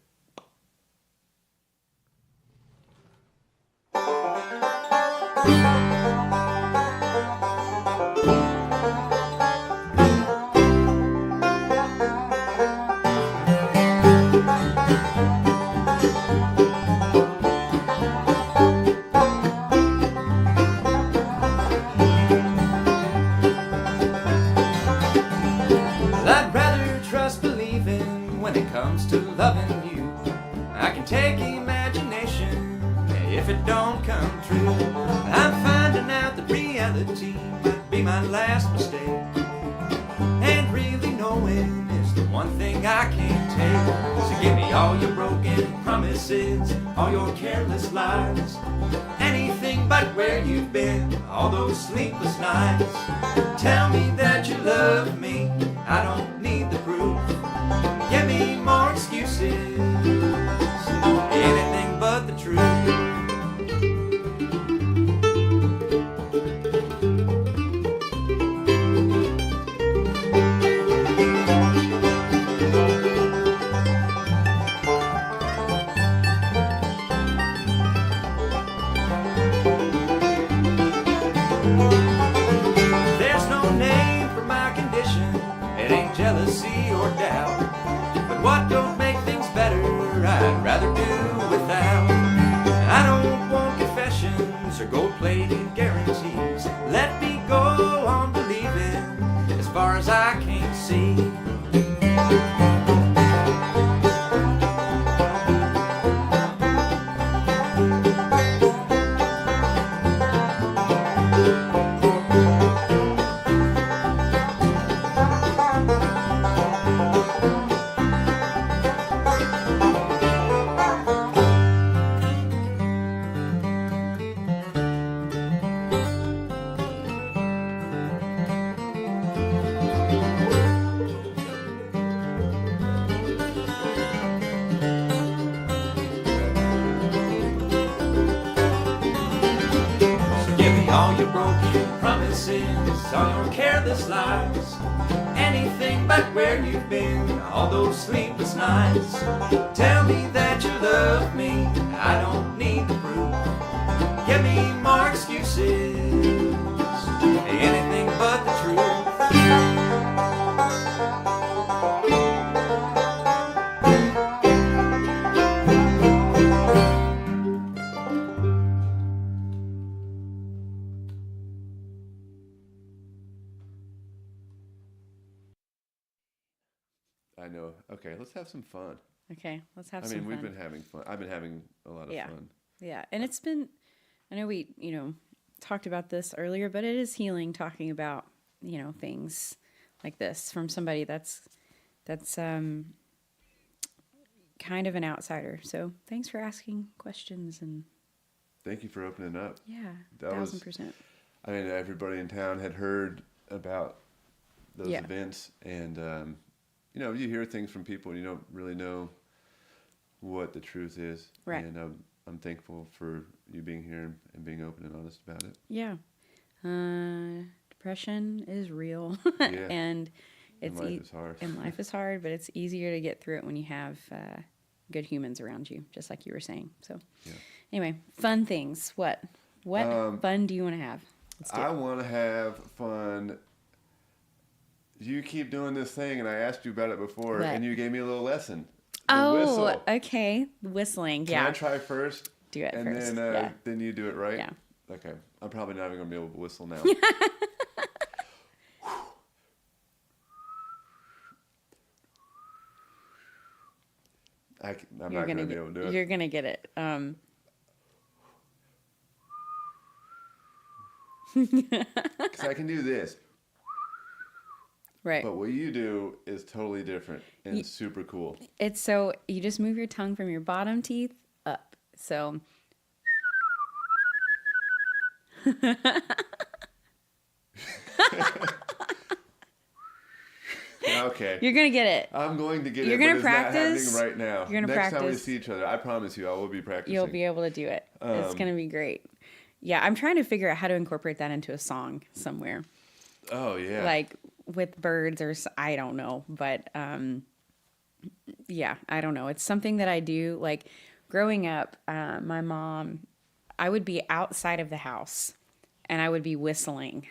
To loving you, I can take imagination if it don't come true. I'm finding out that reality might be my last mistake, and really knowing is the one thing I can't take. So give me all your broken promises, all your careless lies, anything but where you've been all those sleepless nights. Tell me that you love me, I don't need the proof. Give me more excuses, anything but the truth. all your broken promises, all your careless lies, anything but where you've been, all those sleepless nights. Tell me that you love me, I don't need the proof. Give me more excuses, anything but the truth. I know. Okay, let's have some fun. Okay, let's have I some mean, fun. we've been having fun. I've been having a lot of fun. Yeah, and it's been, I know we, talked about this earlier, but it is healing talking about, things like this from somebody that's kind of an outsider. So thanks for asking questions and Thank you for opening up. yeah, That 1000%. I mean, everybody in town had heard about those Yeah. events, and you hear things from people, and you don't really know what the truth is. Right. And I'm thankful for you being here and being open and honest about it. Yeah. Depression is real. Yeah. and it's life is hard. And life is hard, but it's easier to get through it when you have good humans around you, just like you were saying. So Yeah. anyway, fun things. What fun do you want to have? Let's do I it. want to have fun. You keep doing this thing, and I asked you about it before, What? and you gave me a little lesson. Oh, whistle. okay. Whistling. Can Yeah. I try first? Do it and first. then then you do it, right? Yeah. Okay. I'm probably not even gonna be able to whistle now. I'm not gonna be able to do it. You're gonna get it. Because I can do this, Right. but what you do is totally different and super cool. It's so you just move your tongue from your bottom teeth up. So Okay. you're gonna get it. I'm going to get You're it, gonna but practice. it's not happening right now. You're gonna Next time we practice. see each other, I promise you, I will be practicing. You'll be able to do it. It's gonna be great. Yeah, I'm trying to figure out how to incorporate that into a song somewhere, Oh yeah. like with birds or I don't know, but yeah, I don't know. It's something that I do. Like growing up, my mom, I would be outside of the house and I would be whistling,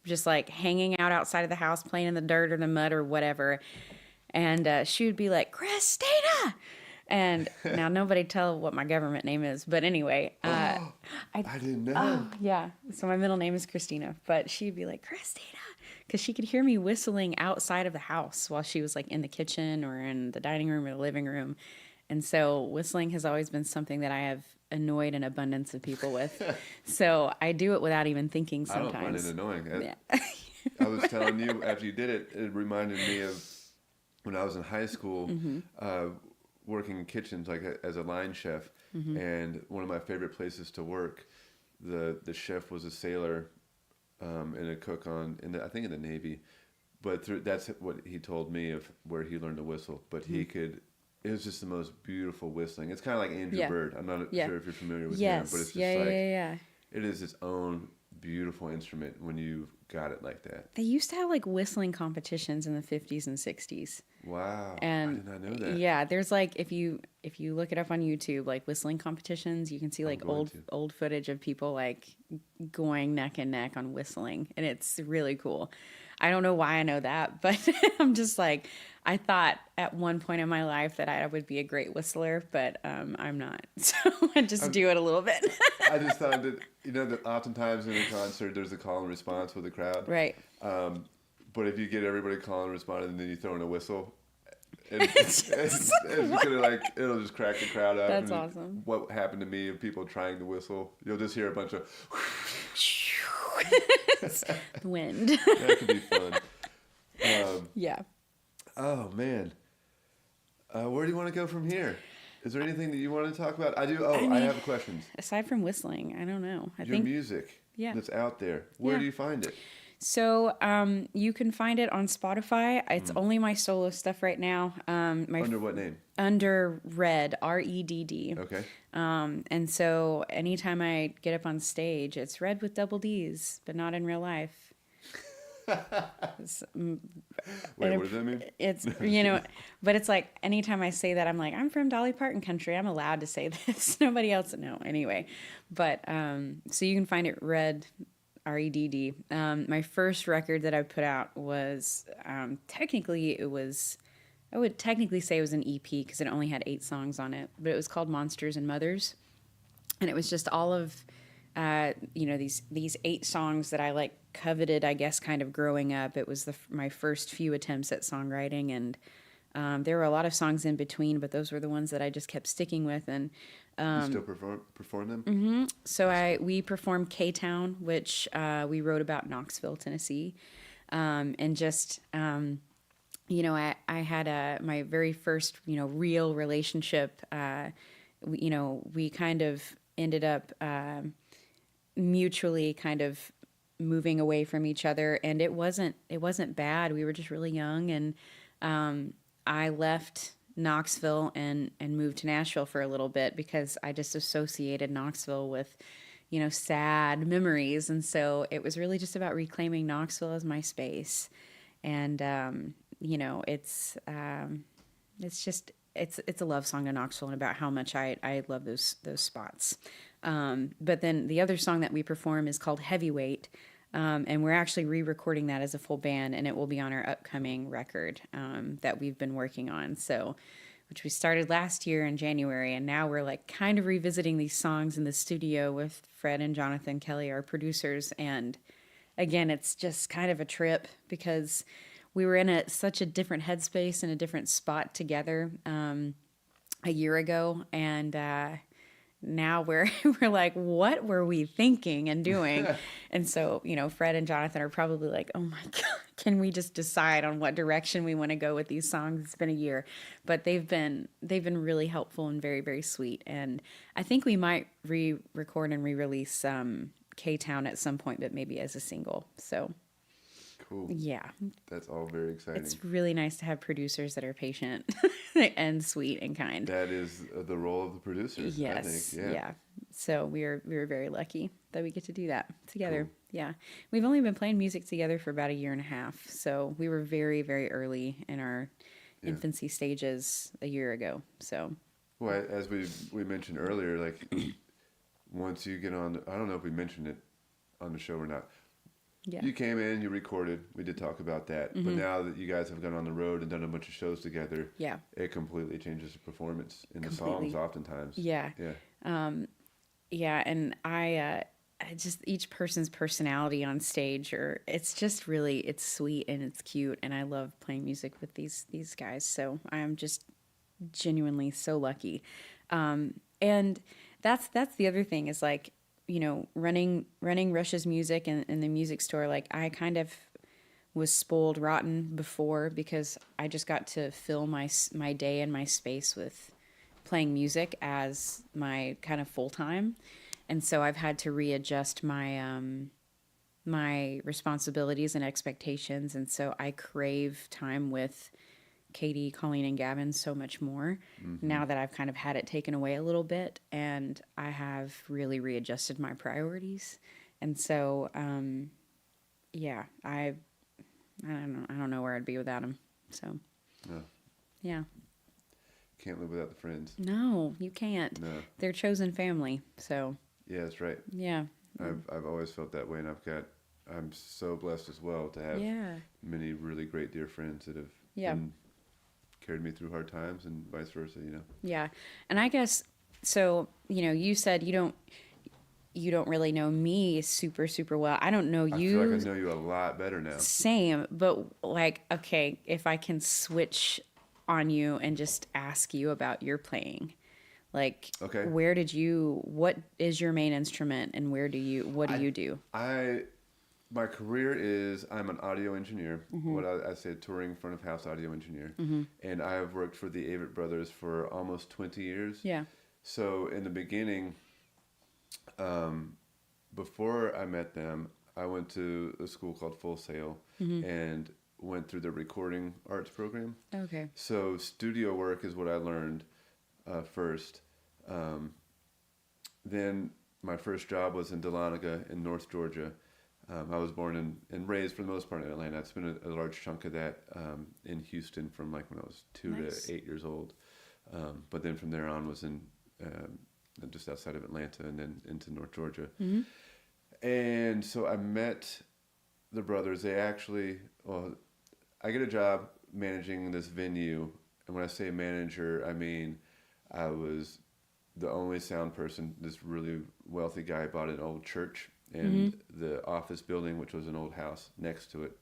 just like hanging out outside of the house, playing in the dirt or the mud or whatever. And she would be like, Christina. And now nobody tell what my government name is. But anyway, I didn't know. oh, yeah. So my middle name is Christina, but she'd be like, Christina, because she could hear me whistling outside of the house while she was like in the kitchen or in the dining room or the living room. And so whistling has always been something that I have annoyed an abundance of people with. So I do it without even thinking I don't find sometimes. it annoying. Yeah. I was telling you after you did it, it reminded me of when I was in high school, working in kitchens like as a line chef. And one of my favorite places to work, the chef was a sailor and a cook I think in the Navy. But that's what he told me of where he learned to whistle. But he could. It was just the most beautiful whistling. It's kind of like Andrew Yeah. Bird. I'm not Yeah. sure if you're familiar with him, Yes. but it's just Yeah, like yeah. it is its own beautiful instrument when you got it like that. They used to have like whistling competitions in the 50s and 60s. Wow, And I did not know that. yeah, there's like if you look it up on YouTube, like whistling competitions, you can see like going to. old footage of people like going neck and neck on whistling, and it's really cool. I don't know why I know that, but I'm just like I thought at one point in my life that I would be a great whistler, but I'm not. So I just do it a little bit. I just thought that that oftentimes in a concert there's a call and response with the crowd. Right. But if you get everybody calling and responding and then you throw in a whistle, it's gonna like it'll just crack the crowd up. That's And awesome. What happened to me of people trying to whistle? You'll just hear a bunch of. The wind. That could be fun. Yeah. Oh man, where do you want to go from here? Is there anything that you want to talk about? I do. I mean, have questions. Aside from whistling, I don't know. I Your think music Yeah. that's out there. Where Yeah. do you find it? So you can find it on Spotify. It's only my solo stuff right now. Under what name? Under Redd, R-E-D-D. Okay. And so anytime I get up on stage, it's Redd with double D's, but not in real life. Wait, what does that mean? It's, but it's like anytime I say that, I'm like, I'm from Dolly Parton country. I'm allowed to say this. Nobody else would know anyway. But so you can find it Redd, R-E-D-D. My first record that I put out was I would technically say it was an EP because it only had 8 songs on it, but it was called Monsters and Mothers. And it was just all of, these 8 songs that I like coveted, I guess, kind of growing up. It was my first few attempts at songwriting, and there were a lot of songs in between, but those were the ones that I just kept sticking with. And you still perform them? Mm-hmm. So we performed K-Town, which we wrote about Knoxville, Tennessee, and just I had my very first real relationship. We kind of ended up mutually kind of moving away from each other, and it wasn't bad. We were just really young, and I left Knoxville and moved to Nashville for a little bit because I just associated Knoxville with sad memories, and so it was really just about reclaiming Knoxville as my space. And it's a love song to Knoxville and about how much I love those spots. But then the other song that we perform is called Heavyweight, and we're actually re-recording that as a full band, and it will be on our upcoming record that we've been working on. So, which we started last year in January, and now we're like kind of revisiting these songs in the studio with Fred and Jonathan Kelly, our producers. And again, it's just kind of a trip because we were in such a different headspace and a different spot together a year ago, and now we're like, what were we thinking and doing? And so, Fred and Jonathan are probably like, oh my God, can we just decide on what direction we want to go with these songs? It's been a year, but they've been really helpful and very, very sweet. And I think we might re-record and re-release K-Town at some point, but maybe as a single. So cool. Yeah. That's all very exciting. It's really nice to have producers that are patient and sweet and kind. That is the role of the producer. Yes. I think. Yeah. So we were very lucky that we get to do that together. Cool. Yeah. We've only been playing music together for about a year and a half. So we were very, very early in our infancy stages a year ago. So. Well, as we mentioned earlier, like once you get on, I don't know if we mentioned it on the show or not. Yeah. You came in, you recorded. We did talk about that. Mm-hmm. But now that you guys have gone on the road and done a bunch of shows together, it completely changes the performance in the songs oftentimes. Yeah. Yeah. And I just, each person's personality on stage, it's just really, it's sweet and it's cute. And I love playing music with these guys. So I'm just genuinely so lucky. And that's the other thing is like, running Rush's music in the music store, like I kind of was spoiled rotten before because I just got to fill my day and my space with playing music as my kind of full time. And so I've had to readjust my my responsibilities and expectations. And so I crave time with Katie, Colleen, and Gavin so much more now that I've kind of had it taken away a little bit, and I have really readjusted my priorities. And so, I don't know where I'd be without them. So, yeah. Can't live without the friends. No, you can't. No. They're chosen family. So. Yeah, that's right. Yeah. I've always felt that way, and I'm so blessed as well to have many really great dear friends that have been carried me through hard times and vice versa, Yeah. And I guess, so, you said you don't really know me super, super well. I don't know you. I feel like I know you a lot better now. Same. But like, okay, if I can switch on you and just ask you about your playing, like, okay, what is your main instrument and what do you do? My career is I'm an audio engineer, what I say touring front of house audio engineer, and I have worked for the Avett Brothers for almost 20 years. Yeah. So in the beginning, before I met them, I went to a school called Full Sail and went through the recording arts program. Okay. So studio work is what I learned first. Then my first job was in Daugherty in North Georgia. I was born and raised for the most part in Atlanta. I spent a large chunk of that in Houston from like when I was 2 to 8 years old. But then from there on was in just outside of Atlanta and then into North Georgia. And so I met the brothers. They actually, I get a job managing this venue. And when I say manager, I mean I was the only sound person. This really wealthy guy bought an old church and the office building, which was an old house next to it.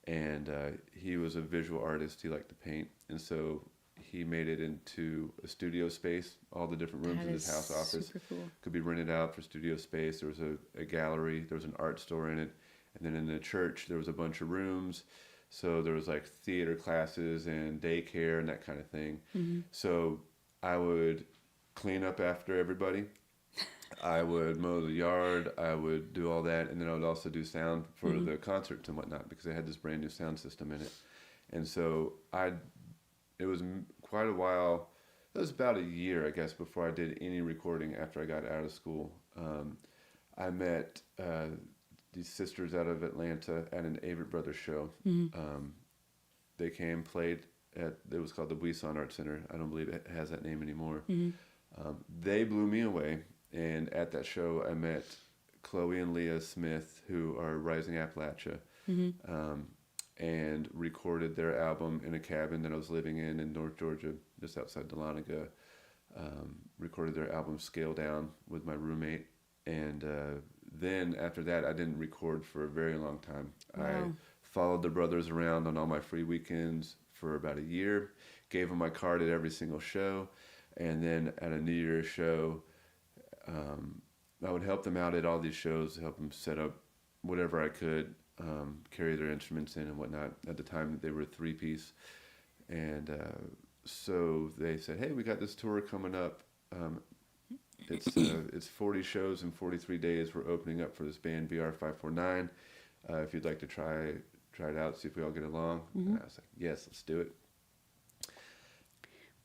And he was a visual artist. He liked to paint. And so he made it into a studio space. All the different rooms in his house office could be rented out for studio space. There was a gallery. There was an art store in it. And then in the church, there was a bunch of rooms. So there was like theater classes and daycare and that kind of thing. So I would clean up after everybody. I would mow the yard. I would do all that. And then I would also do sound for the concerts and whatnot because they had this brand new sound system in it. And so it was quite a while. It was about a year, I guess, before I did any recording after I got out of school. I met these sisters out of Atlanta at an Avett Brothers show. They came, played at, it was called the Buisan Art Center. I don't believe it has that name anymore. They blew me away. And at that show, I met Chloe and Leah Smith, who are Rising Appalachia. And recorded their album in a cabin that I was living in North Georgia, just outside Dahlonega. Recorded their album Scale Down with my roommate. And then after that, I didn't record for a very long time. Wow. I followed the brothers around on all my free weekends for about a year, gave them my card at every single show. And then at a New Year's show, I would help them out at all these shows, help them set up whatever I could. Carry their instruments in and whatnot. At the time, they were a 3-piece. And so they said, hey, we got this tour coming up. It's 40 shows in 43 days. We're opening up for this band, VR549. If you'd like to try it out, see if we all get along. And I was like, yes, let's do it.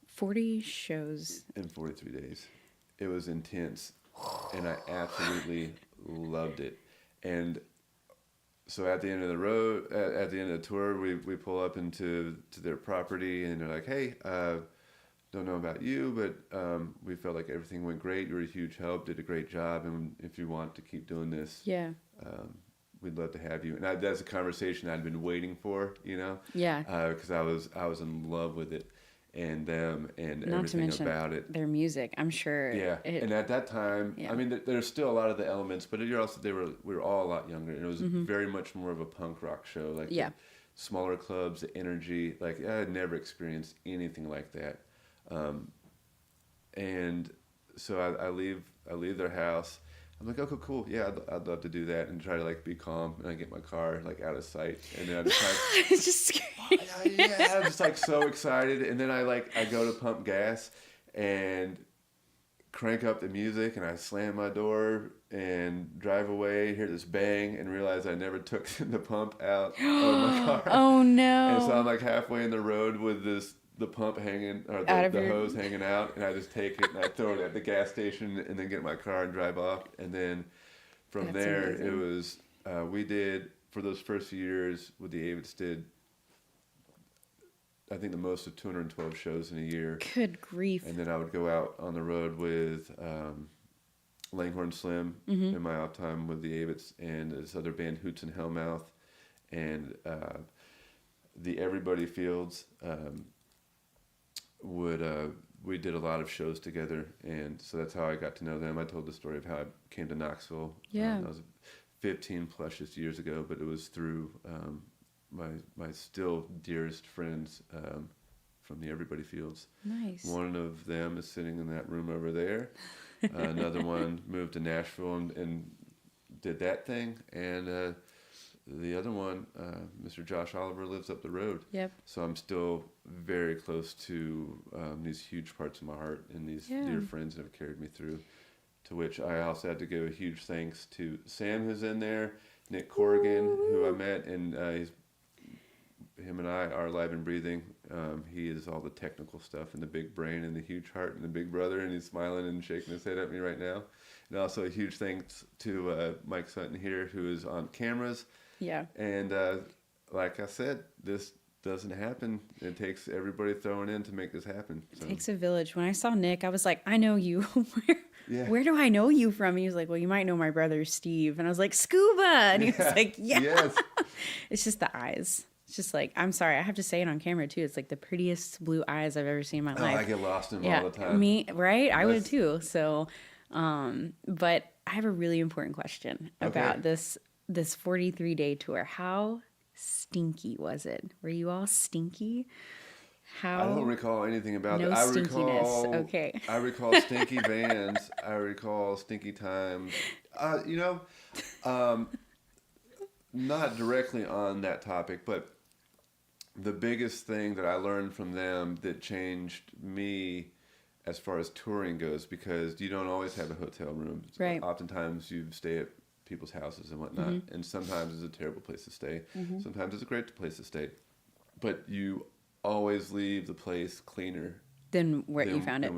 40 shows. In 43 days. It was intense. And I absolutely loved it. And so at the end of the road, at the end of the tour, we pull up to their property, and they're like, hey, don't know about you, but we felt like everything went great. You were a huge help, did a great job, and if you want to keep doing this, we'd love to have you. And that's a conversation I'd been waiting for, you know? Yeah. Because I was in love with it and them and not everything to mention about it. Their music, I'm sure. Yeah. And at that time, I mean, there's still a lot of the elements, but we were all a lot younger, and it was very much more of a punk rock show. Like the smaller clubs, the energy. Like I had never experienced anything like that. And so I leave their house. I'm like, okay, cool. Yeah, I'd love to do that and try to like be calm. And I get my car like out of sight, and then I just like, it's just scary. I'm just like so excited. And then I go to pump gas and crank up the music, and I slam my door and drive away. Hear this bang and realize I never took the pump out of my car. Oh no! And so I'm like halfway in the road with the pump hanging, or the hose hanging out, and I just take it and I throw it at the gas station and then get in my car and drive off. And then from there, amazing. It was, we did, for those first few years with the Avetts, did, I think the most of 212 shows in a year. Good grief. And then I would go out on the road with Langhorne Slim in my off time with the Avetts, and this other band, Hoots and Hellmouth, and the Everybody Fields. We did a lot of shows together, and so that's how I got to know them. I told the story of how I came to Knoxville. That was 15 plus years ago, but it was through my still dearest friends from the Everybody Fields. Nice. One of them is sitting in that room over there. Another one moved to Nashville and did that thing, and the other one, Mr. Josh Oliver, lives up the road. Yep. So I'm still very close to these huge parts of my heart and these dear friends that have carried me through. To which I also had to give a huge thanks to Sam, who's in there, Nick Corrigan, who I met, and him and I are Live and Breathing. He is all the technical stuff and the big brain and the huge heart and the big brother, and he's smiling and shaking his head at me right now. And also a huge thanks to Mike Sutton here, who is on cameras. Yeah. And like I said, this doesn't happen. It takes everybody throwing in to make this happen. So. It takes a village. When I saw Nick, I was like, I know you. Yeah. Where do I know you from? He was like, well, you might know my brother Steve. And I was like, Scuba. And he was like, yeah. Yes. It's just the eyes. It's just like, I'm sorry, I have to say it on camera too. It's like the prettiest blue eyes I've ever seen in my life. I get lost in them all the time. Me, right? I would too. So, but I have a really important question about this 43-day tour. How stinky was it? Were you all stinky? I don't recall anything about no it. stinkiness. Okay. I recall stinky vans. I recall stinky times. Not directly on that topic, but the biggest thing that I learned from them that changed me as far as touring goes, because you don't always have a hotel room. Right. Oftentimes you stay at people's houses and whatnot, and sometimes it's a terrible place to stay. Sometimes it's a great place to stay. But you always leave the place cleaner than where you found it.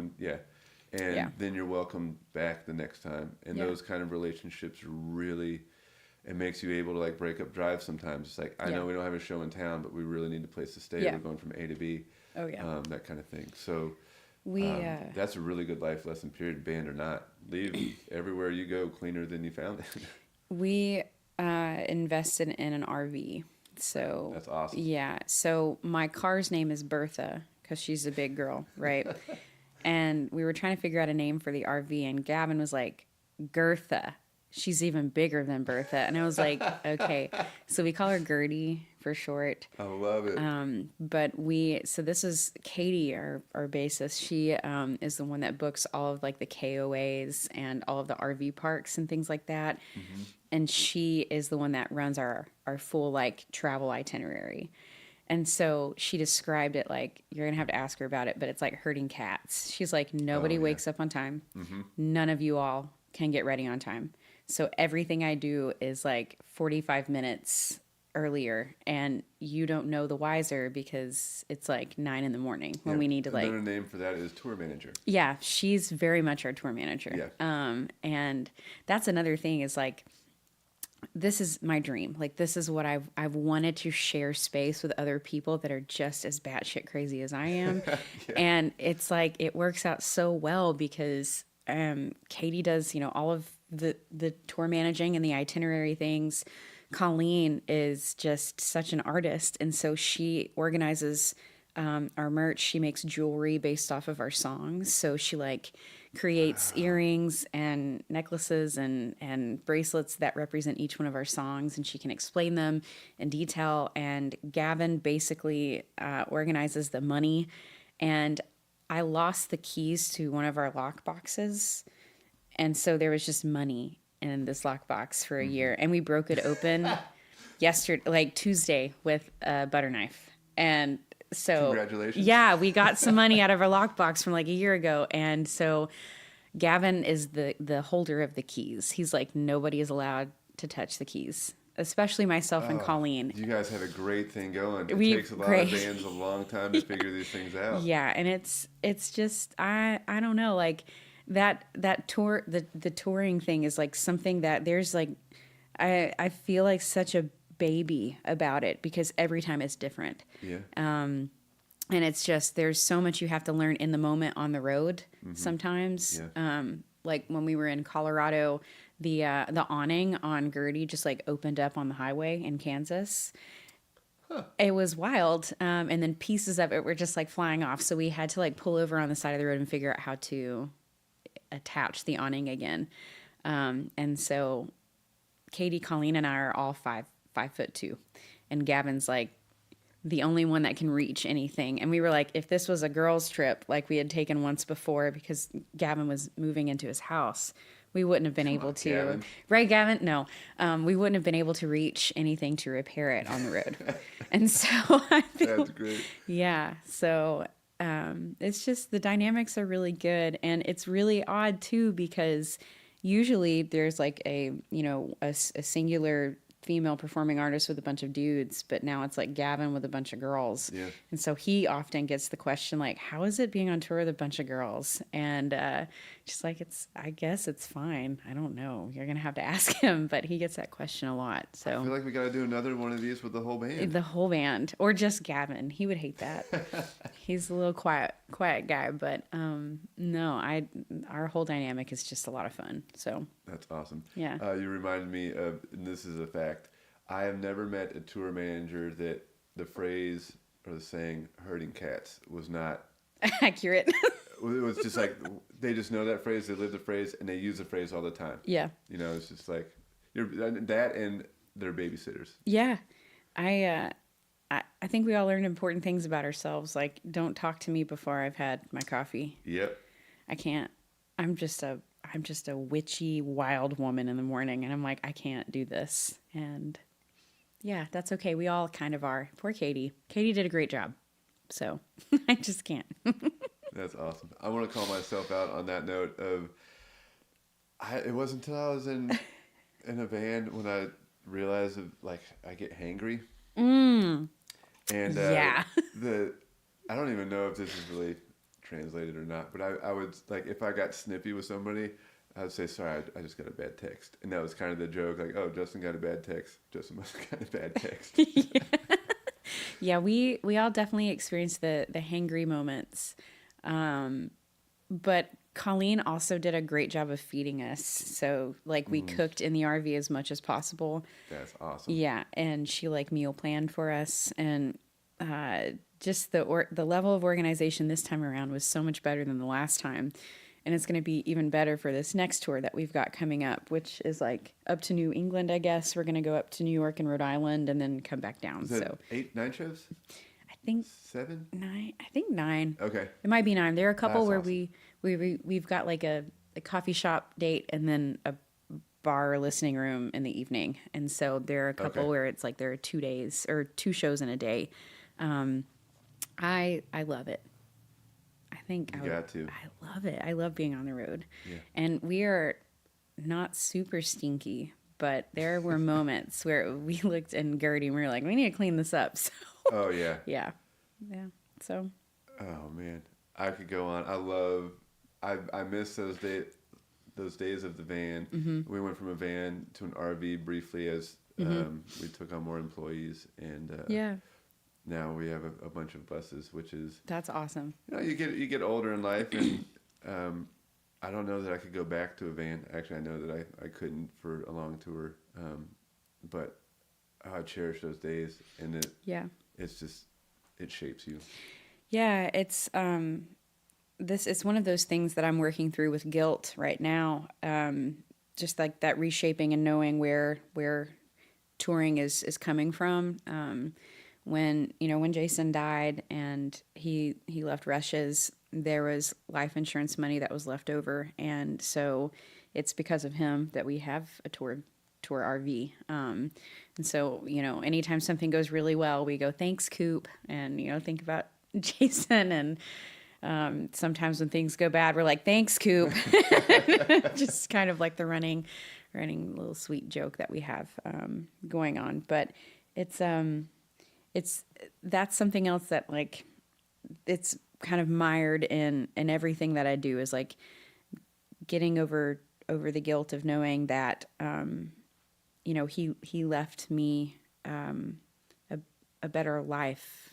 Then you're welcome back the next time. And those kind of relationships really, it makes you able to like break up drives sometimes. It's like, I know we don't have a show in town, but we really need a place to stay. We're going from A to B. Oh yeah. That kind of thing. So that's a really good life lesson, period, band or not. Leave everywhere you go cleaner than you found it. We invested in an RV. So that's awesome. Yeah. So my car's name is Bertha because she's a big girl, right? And we were trying to figure out a name for the RV, and Gavin was like, Gertha. She's even bigger than Bertha. And I was like, okay. So we call her Gertie for short. I love it. So this is Katie, our bassist. She is the one that books all of like the KOAs and all of the RV parks and things like that. And she is the one that runs our full like travel itinerary. And so she described it like, you're going to have to ask her about it, but it's like herding cats. She's like, nobody wakes up on time. None of you all can get ready on time. So everything I do is like 45 minutes earlier, and you don't know the wiser because it's like 9 a.m. when we need to like. Another name for that is tour manager. Yeah, she's very much our tour manager. Yeah. And that's another thing is like, this is my dream. Like this is what I've wanted to share space with other people that are just as batshit crazy as I am, and it's like it works out so well because Katie does all of the tour managing and the itinerary things. Colleen is just such an artist, and so she organizes our merch. She makes jewelry based off of our songs, so she like creates earrings and necklaces and bracelets that represent each one of our songs, and she can explain them in detail. And Gavin basically organizes the money, and I lost the keys to one of our lock boxes. And so there was just money in this lockbox for a year, and we broke it open Tuesday with a butter knife. And so, congratulations. Yeah, we got some money out of our lockbox from like a year ago. And so Gavin is the holder of the keys. He's like, nobody is allowed to touch the keys, especially myself and Colleen. You guys have a great thing going. It takes a lot of bands a long time to figure these things out. Yeah, and it's just I don't know, like that tour, the touring thing is like something that there's like I feel like such a baby about it because every time it's different. Yeah. And it's just there's so much you have to learn in the moment on the road sometimes. Yeah. Like when we were in Colorado, the awning on Gertie just like opened up on the highway in Kansas. Huh. It was wild. And then pieces of it were just like flying off. So we had to like pull over on the side of the road and figure out how to attach the awning again. And so Katie, Colleen, and I are all 5'2", and Gavin's like the only one that can reach anything. And we were like, if this was a girls' trip like we had taken once before, because Gavin was moving into his house, we wouldn't have been able to. Gavin. Right, Gavin? No, we wouldn't have been able to reach anything to repair it on the road. And so I feel, that's great. Yeah, so. It's just the dynamics are really good, and it's really odd too because usually there's like a singular female performing artist with a bunch of dudes, but now it's like Gavin with a bunch of girls. Yeah. And so he often gets the question like, how is it being on tour with a bunch of girls? And just like, I guess it's fine. I don't know. You're going to have to ask him, but he gets that question a lot. So I feel like we got to do another one of these with the whole band. The whole band, or just Gavin. He would hate that. He's a little quiet guy, but no, our whole dynamic is just a lot of fun. So that's awesome. Yeah. You reminded me of, and this is a fact, I have never met a tour manager that the phrase or the saying "herding cats" was not accurate. It was just like they just know that phrase, they live the phrase, and they use the phrase all the time. Yeah. You know, it's just like that, and they're babysitters. Yeah. I think we all learned important things about ourselves. Like, don't talk to me before I've had my coffee. Yep. I can't. I'm just a witchy, wild woman in the morning, and I'm like, I can't do this. And yeah, that's okay. We all kind of are. Poor Katie. Katie did a great job. So I just can't. That's awesome. I want to call myself out on that note of, it wasn't until I was in a band when I realized like I get hangry. And yeah. I don't even know if this is really translated or not, but I would, like, if I got snippy with somebody, I would say, sorry, I just got a bad text. And that was kind of the joke, like, oh, Justin got a bad text. Justin must have got a bad text. Yeah, we all definitely experienced the hangry moments. But Colleen also did a great job of feeding us. So, like, we cooked in the RV as much as possible. That's awesome. Yeah, and she, like, meal planned for us. And just the level of organization this time around was so much better than the last time. And it's going to be even better for this next tour that we've got coming up, which is, like, up to New England, I guess. We're going to go up to New York and Rhode Island and then come back down. Is that 9 shows? I think 7? 9. I think 9. Okay. It might be 9. There are a couple That's where awesome. we've got like a coffee shop date and then a bar listening room in the evening. And so there are a couple where it's like there are 2 days or 2 shows in a day. I love it. I think I love it. I love being on the road. Yeah. And we are not super stinky, but there were moments where we looked in Daugherty and we were like, we need to clean this up. So Oh, yeah. yeah. So. Oh, man. I could go on. I miss those days of the van. Mm-hmm. We went from a van to an RV briefly as we took on more employees, and Yeah. now we have a bunch of buses, which is, That's awesome. you know, you get older in life, and I don't know that I could go back to a van. Actually, I know that I couldn't for a long tour, but I cherish those days, and it's just, it shapes you. Yeah, it's it's one of those things that I'm working through with guilt right now. Just like that reshaping and knowing where touring is coming from. When Jason died and he left Rush's, there was life insurance money that was left over, and so it's because of him that we have a tour RV. And so, anytime something goes really well, we go, thanks, Coop, and, think about Jason. And sometimes when things go bad, we're like, thanks, Coop. Just kind of like the running little sweet joke that we have going on. But that's something else that, like, it's kind of mired in everything that I do, is like getting over the guilt of knowing that he left me a better life.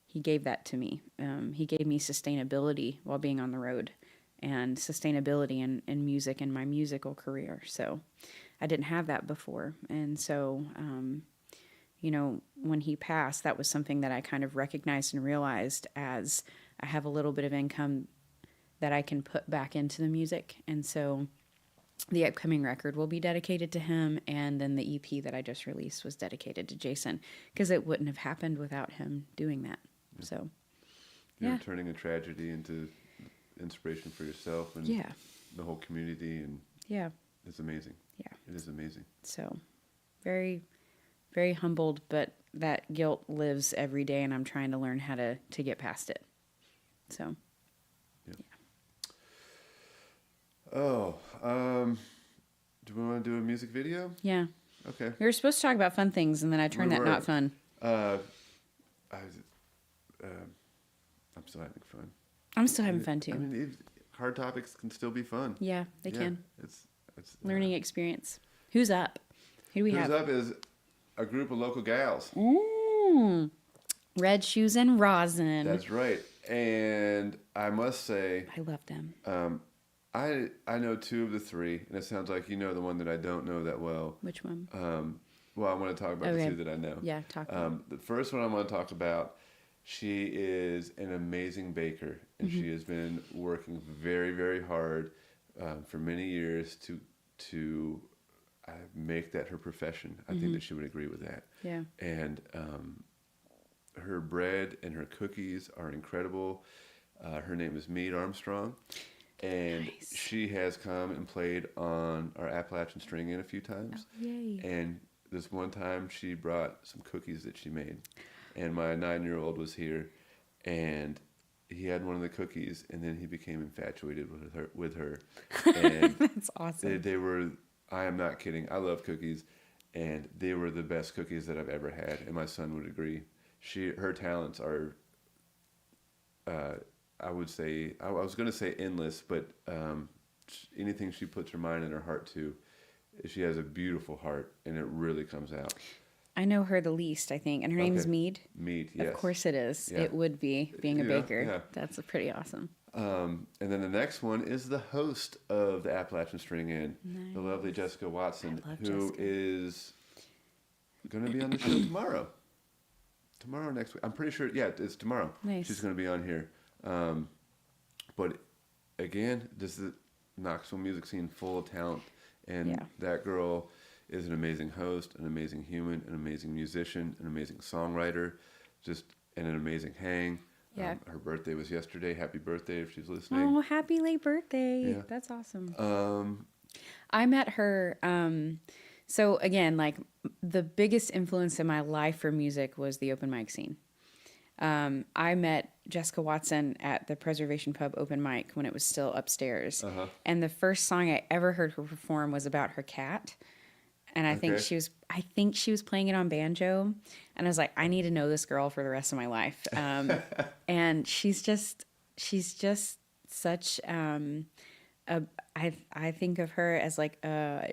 He gave that to me. He gave me sustainability while being on the road, and sustainability in music and my musical career. So I didn't have that before. And so, when he passed, that was something that I kind of recognized and realized, as I have a little bit of income that I can put back into the music. And so the upcoming record will be dedicated to him, and then the EP that I just released was dedicated to Jason, because it wouldn't have happened without him doing that. Yeah. So, You're turning a tragedy into inspiration for yourself and the whole community, and it's amazing. Yeah, it is amazing. So, very, very humbled, but that guilt lives every day, and I'm trying to learn how to get past it. So, Oh, do we want to do a music video? Yeah. Okay. We were supposed to talk about fun things, and then I turned that not fun. I'm still having fun. I'm still having fun, too. I mean, hard topics can still be fun. Yeah, they can. It's learning experience. Who's up? Who do we have? Who's up is a group of local gals. Ooh. Red Shoes and Rosin. That's right. And I must say, I love them. I know two of the three, and it sounds like you know the one that I don't know that well. Which one? Well, I want to talk about the two that I know. Yeah, talk about the first one I want to talk about, she is an amazing baker, and she has been working very, very hard for many years to make that her profession. I think that she would agree with that. Yeah. And her bread and her cookies are incredible. Her name is Meade Armstrong. And she has come and played on our Appalachian String In a few times. Oh, yay. And this one time she brought some cookies that she made. And my 9-year-old was here, and he had one of the cookies, and then he became infatuated with her. And that's awesome. They were, I am not kidding, I love cookies, and they were the best cookies that I've ever had, and my son would agree. Her talents are, I would say, I was going to say endless, but anything she puts her mind and her heart to, she has a beautiful heart, and it really comes out. I know her the least, I think, and her name is Meade. Meade, yes. Of course it is. Yeah. It would be, being a baker. Yeah. That's pretty awesome. And then the next one is the host of the Appalachian String In, the lovely Jessica Watson, who is going to be on the show tomorrow. Tomorrow next week. I'm pretty sure, it's tomorrow. Nice. She's going to be on here. But again, this is the Knoxville music scene full of talent. And that girl is an amazing host, an amazing human, an amazing musician, an amazing songwriter, and an amazing hang. Yeah. Her birthday was yesterday. Happy birthday if she's listening. Oh, happy late birthday. Yeah. That's awesome. I met her, so again, like the biggest influence in my life for music was the open mic scene. I met Jessica Watson at the Preservation Pub open mic when it was still upstairs. And the first song I ever heard her perform was about her cat. And I think she was playing it on banjo. And I was like, I need to know this girl for the rest of my life. And she's just such, I think of her as like,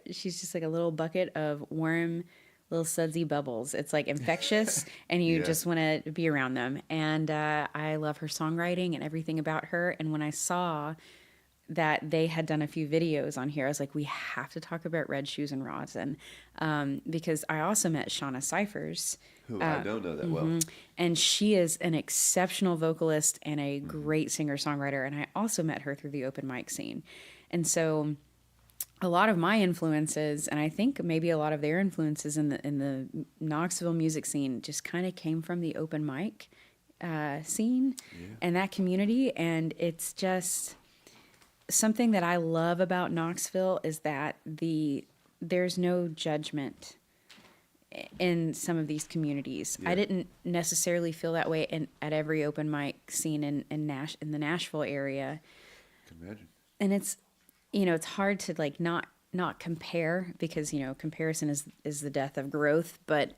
she's just like a little bucket of warm, little sudsy bubbles. It's like infectious, and you just want to be around them. And I love her songwriting and everything about her. And when I saw that they had done a few videos on here, I was like, we have to talk about Red Shoes and Rosin, because I also met Shauna Cyphers, who I don't know that well. And she is an exceptional vocalist and a great singer-songwriter. And I also met her through the open mic scene. And so a lot of my influences, and I think maybe a lot of their influences in the Knoxville music scene, just kind of came from the open mic scene and that community. And it's just something that I love about Knoxville is that there's no judgment in some of these communities. I didn't necessarily feel that way at every open mic scene in the Nashville area. I can imagine. And it's, it's hard to like not compare, because, comparison is the death of growth, but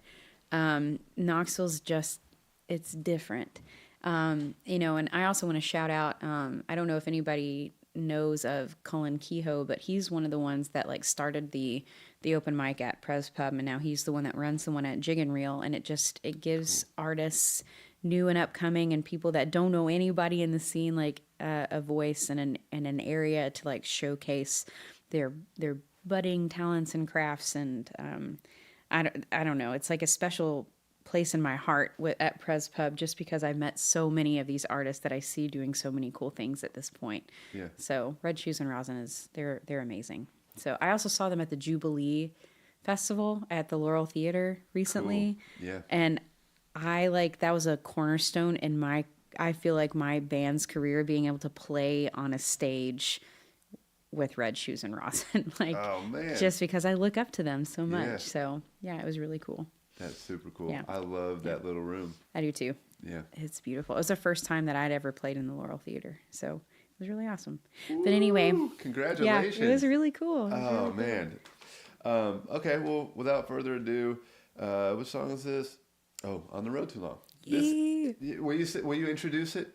Knoxville's just, it's different. And I also want to shout out, I don't know if anybody knows of Cullen Kehoe, but he's one of the ones that like started the open mic at Pres Pub, and now he's the one that runs the one at Jig and Reel, and it gives artists new and upcoming and people that don't know anybody in the scene like a voice and an area to like showcase their budding talents and crafts. And I don't know, it's like a special place in my heart at Pres Pub, just because I've met so many of these artists that I see doing so many cool things at this point. Yeah. So Red Shoes and Rosin they're amazing. So I also saw them at the Jubilee Festival at the Laurel Theater recently. Cool. Yeah. And that was a cornerstone in I feel like my band's career, being able to play on a stage with Red Shoes and Rosin. Oh man. Just because I look up to them so much. Yeah. So yeah, it was really cool. That's super cool. Yeah. I love that little room. I do too. Yeah. It's beautiful. It was the first time that I'd ever played in the Laurel Theater. So it was really awesome. Ooh, but anyway. Congratulations. Yeah, it was really cool. Oh, man. Okay, well, without further ado, which song is this? Oh, On the Road Too Long. Will you introduce it?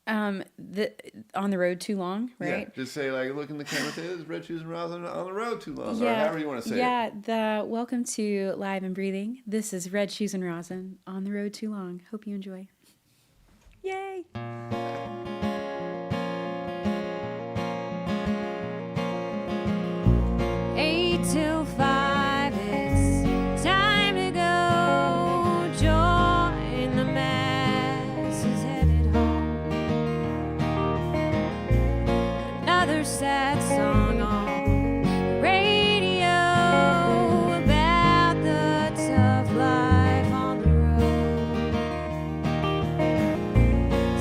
On the road too long, right? Yeah, just say like, look in the camera, say this is Red Shoes and Rosin on the road too long, or Yeah, however you want to say it. Yeah, welcome to Live and Breathing. This is Red Shoes and Rosin on the road too long. Hope you enjoy. Yay! 8 till 5, it's time to go. Join the masses headed home. Another sad song on the radio about the tough life on the road.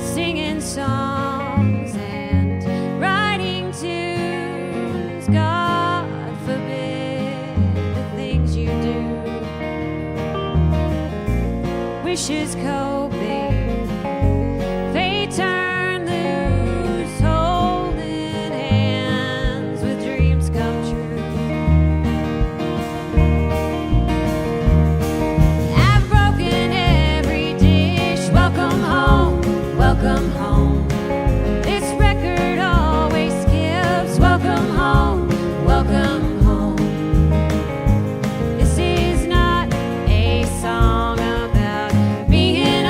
Singing songs and writing tunes. God forbid the things you do. Wishes coping, fate turned loose, holding hands with dreams come true. I've broken every dish. Welcome home, welcome home. This record always skips. Welcome home, welcome home. This is not a song about being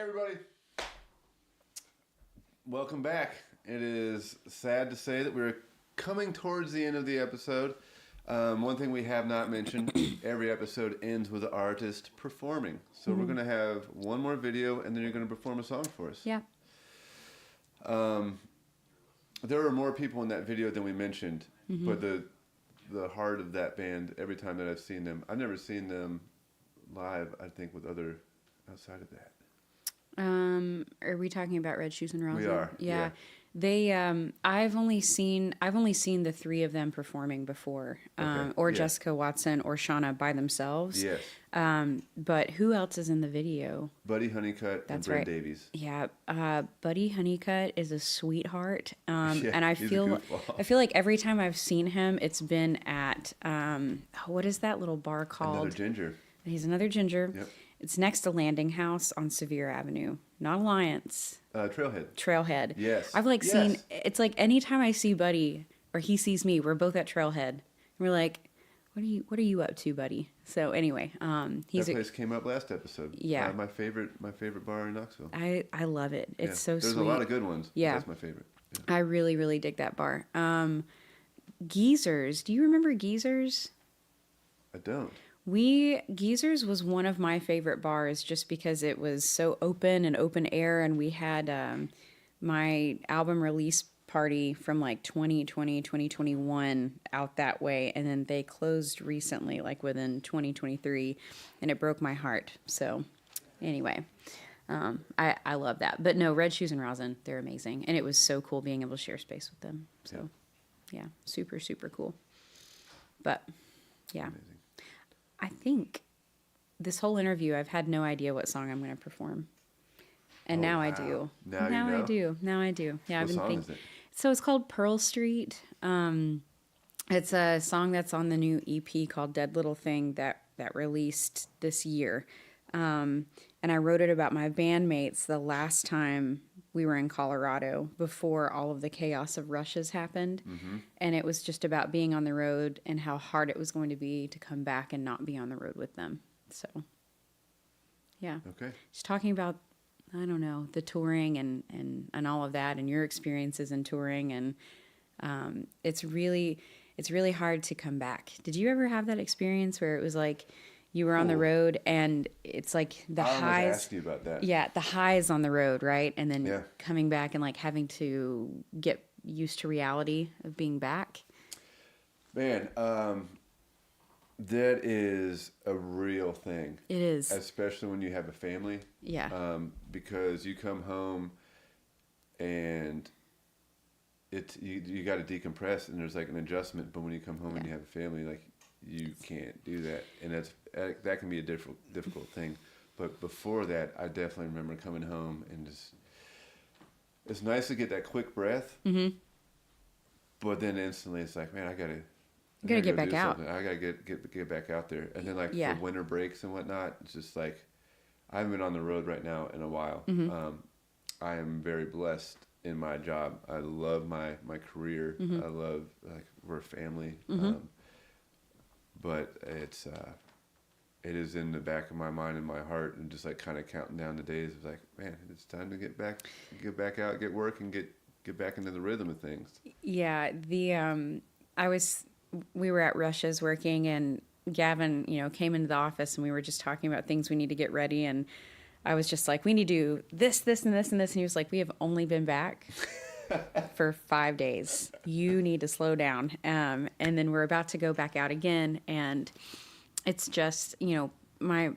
everybody. Welcome back. It is sad to say that we're coming towards the end of the episode. One thing we have not mentioned, every episode ends with the artist performing. So we're going to have one more video, and then you're going to perform a song for us. Yeah. There are more people in that video than we mentioned, but the heart of that band, every time that I've seen them, I've never seen them live, I think, with other outside of that. Are we talking about Red Shoes and Rosin? We are. Yeah. They I've only seen the three of them performing before. Or Jessica Watson or Shauna by themselves. Yes. But who else is in the video? Buddy Honeycutt and Brent Davies. Yeah. Buddy Honeycutt is a sweetheart. Yeah, and I he's a feel goofball. like every time I've seen him, it's been at what is that little bar called? Another ginger. He's another ginger. Yep. It's next to Landing House on Sevier Avenue, not Alliance. Trailhead. Yes. I've seen, it's like anytime I see Buddy or he sees me, we're both at Trailhead. And we're like, what are you up to, Buddy? So anyway, that place came up last episode. Yeah. My favorite bar in Knoxville. I love it. It's so There's sweet. a lot of good ones. Yeah. That's my favorite. Yeah. I really, really dig that bar. Geezers. Do you remember Geezers? I don't. Geezers was one of my favorite bars just because it was so open and open air, and we had my album release party from 2020, 2021 out that way, and then they closed recently, within 2023, and it broke my heart. So anyway, I love that. But no, Red Shoes and Rosin, they're amazing, and it was so cool being able to share space with them. So yeah, super, super cool. But yeah. Amazing. I think this whole interview, I've had no idea what song I'm going to perform. And now I do. Now you know? I do. Now I do. Yeah, What song is it? So it's called Pearl Street. It's a song that's on the new EP called Dead Little Thing that released this year. And I wrote it about my bandmates the last time we were in Colorado before all of the chaos of rushes happened. Mm-hmm. And it was just about being on the road and how hard it was going to be to come back and not be on the road with them. So, yeah. Okay. Just talking about, I don't know, the touring and all of that and your experiences in touring. And it's really hard to come back. Did you ever have that experience where it was like, you were on the road, and it's like the highs. I was asked you about that. Yeah, the highs on the road, right? And then coming back and having to get used to reality of being back. Man, that is a real thing. It is. Especially when you have a family. Yeah. Because you come home and you got to decompress, and there's an adjustment. But when you come home and you have a family, you can't do that, and that can be a difficult thing. But before that, I definitely remember coming home and just, it's nice to get that quick breath. Mm-hmm. But then instantly, it's like, man, I gotta get back out. I gotta get back out there. And then for winter breaks and whatnot, it's just I haven't been on the road right now in a while. Mm-hmm. I am very blessed in my job. I love my career. Mm-hmm. I love we're a family. Mm-hmm. But it is in the back of my mind and my heart, and just kind of counting down the days. It's man, it's time to get back out, get work, and get back into the rhythm of things. Yeah, we were at Rush's working, and Gavin, came into the office, and we were just talking about things we need to get ready, and I was just like, we need to do this, this, and this, and this, and he was like, we have only been back for 5 days. You need to slow down. And then we're about to go back out again. And it's just, my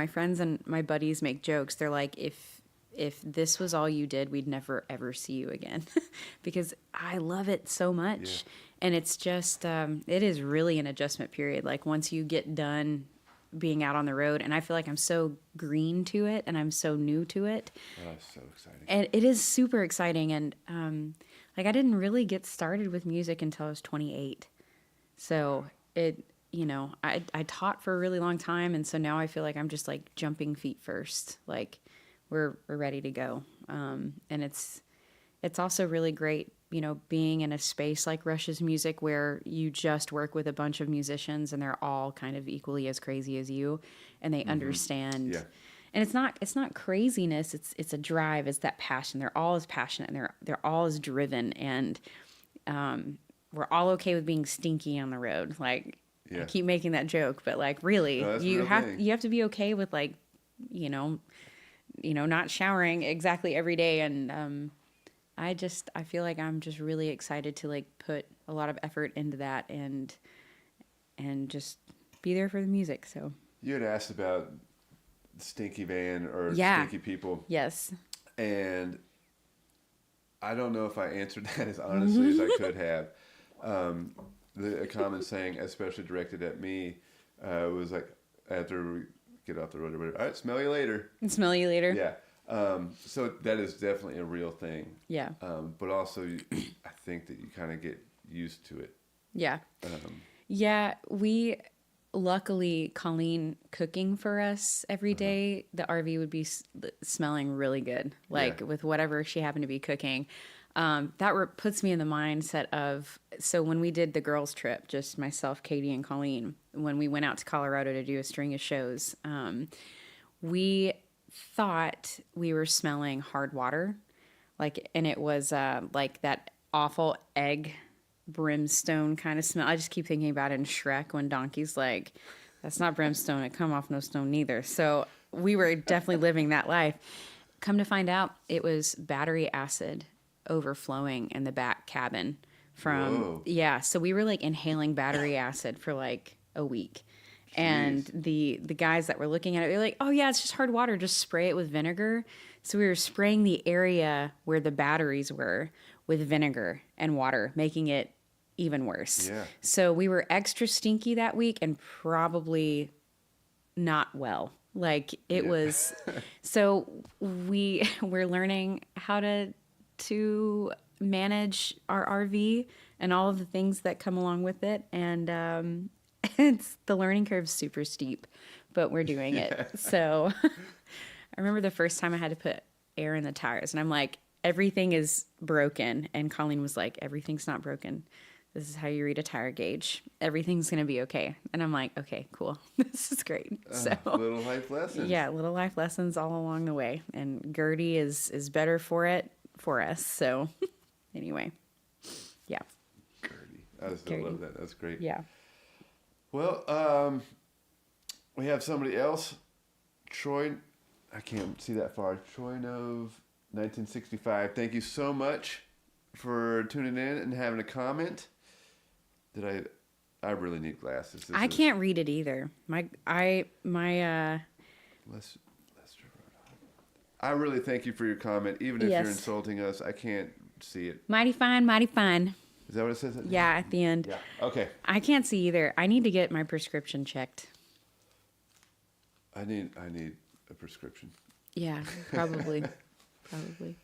friends and my buddies make jokes. They're like, if this was all you did, we'd never, ever see you again. Because I love it so much. Yeah. And it's just, it is really an adjustment period. Once you get done being out on the road, and I feel like I'm so green to it and I'm so new to it. Oh, so exciting. And it is super exciting. And I didn't really get started with music until I was 28. So I taught for a really long time, and so now I feel like I'm just jumping feet first. We're ready to go. And it's also really great, being in a space like Rush's Music where you just work with a bunch of musicians and they're all kind of equally as crazy as you, and they understand. Yeah. and it's not craziness. It's a drive. It's that passion. They're all as passionate, and they're all as driven, and we're all okay with being stinky on the road. Like, I keep making that joke, but like, really, you have to be okay with, like, not showering exactly every day. And I feel like I'm just really excited to like put a lot of effort into that and just be there for the music. So you had asked about stinky van or stinky people. Yes. And I don't know if I answered that as honestly as I could have. A comment saying, especially directed at me, was like, after we get off the road or whatever, all right, smell you later. Smell you later. Yeah. So that is definitely a real thing. Yeah. But also, I think that you kind of get used to it. Yeah. Yeah, we, luckily, Colleen cooking for us every day, the RV would be smelling really good, like with whatever she happened to be cooking. That puts me in the mindset of, so when we did the girls trip, just myself, Katie, and Colleen, when we went out to Colorado to do a string of shows, we thought we were smelling hard water, like, and it was like that awful egg brimstone kind of smell. I just keep thinking about it in Shrek when Donkey's like, that's not brimstone, it come off no stone neither. So we were definitely living that life. Come to find out, it was battery acid overflowing in the back cabin from so we were like inhaling battery acid for like a week. Jeez. And the guys that were looking at it, they were like, oh yeah, it's just hard water, just spray it with vinegar. So we were spraying the area where the batteries were with vinegar and water, making it even worse. Yeah. So we were extra stinky that week and probably not well. Like it was, so we're learning how to manage our RV and all of the things that come along with it. And it's the learning curve's super steep, but we're doing it. So I remember the first time I had to put air in the tires, and I'm like, everything is broken. And Colleen was like, everything's not broken. This is how you read a tire gauge. Everything's going to be okay. And I'm like, okay, cool. This is great. So little life lessons. Yeah, little life lessons all along the way. And Gertie is better for us. So anyway, yeah. Gertie. I just love that. That's great. Yeah. Well, we have somebody else. Troy, I can't see that far. Troy Nove, 1965. Thank you so much for tuning in and having a comment. I really need glasses. I can't read it either. I really thank you for your comment. Even if you're insulting us, I can't see it. Mighty fine, mighty fine. Is that what it says? Yeah, at the end. Yeah. Okay. I can't see either. I need to get my prescription checked. I need a prescription. Yeah, probably. Probably.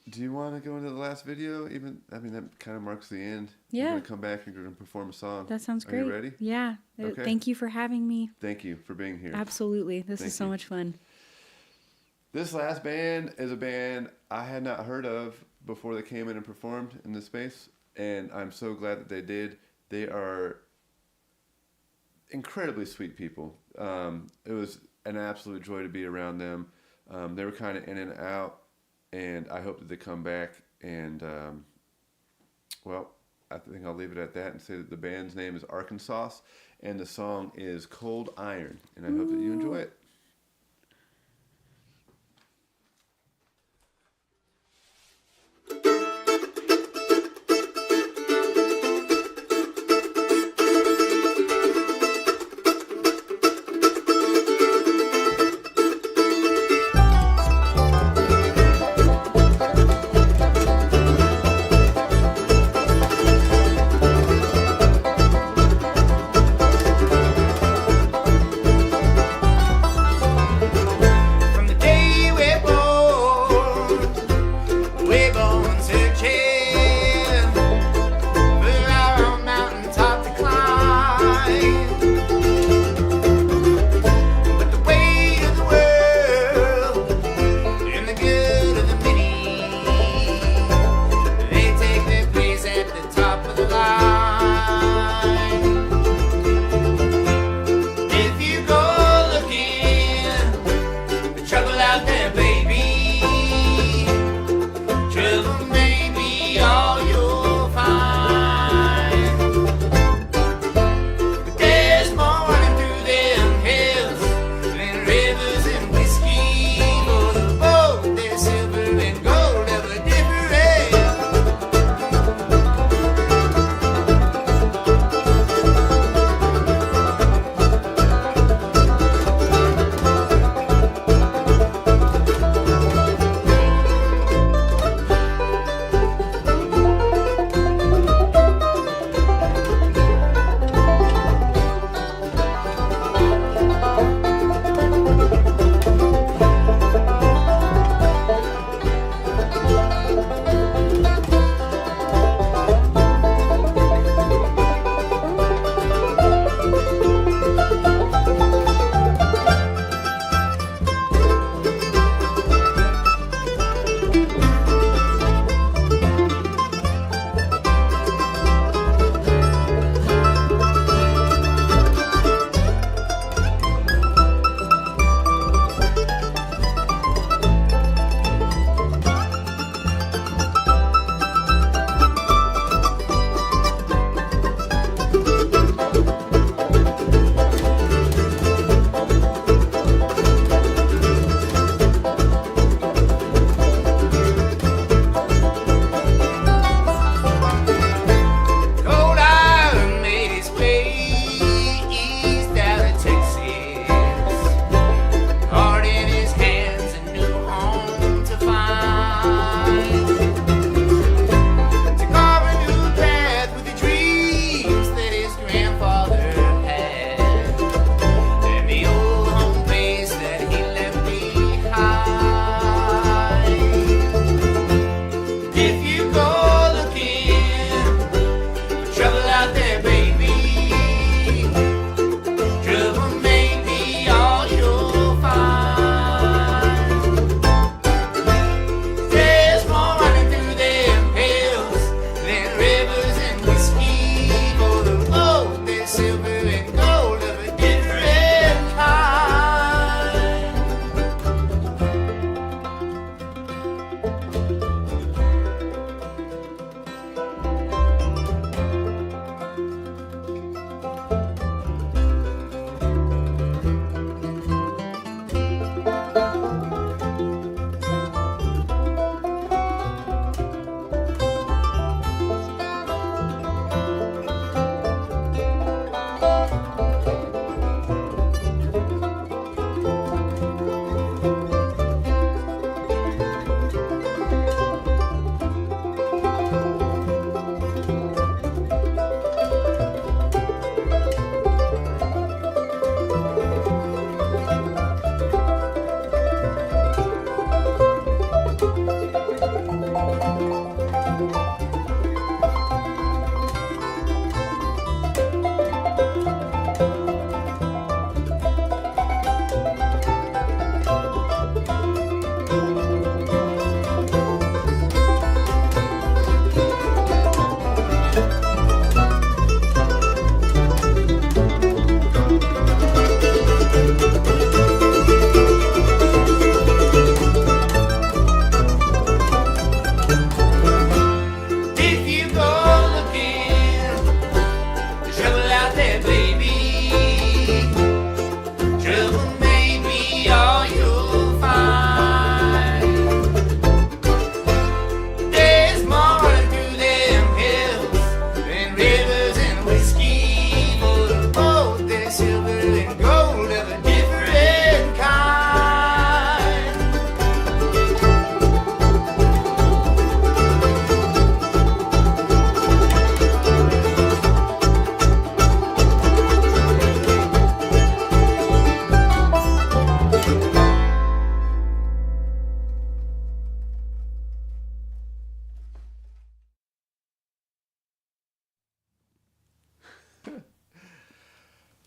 Do you want to go into the last video? That kind of marks the end. Yeah. We're going to come back and we're going to perform a song. That sounds great. Are you ready? Yeah. Okay. Thank you for having me. Thank you for being here. Absolutely. This is so much fun. This last band is a band I had not heard of before they came in and performed in this space, and I'm so glad that they did. They are incredibly sweet people. It was an absolute joy to be around them. They were kind of in and out, and I hope that they come back. And, I think I'll leave it at that and say that the band's name is Arkansas, and the song is Cold Iron, and I hope that you enjoy it.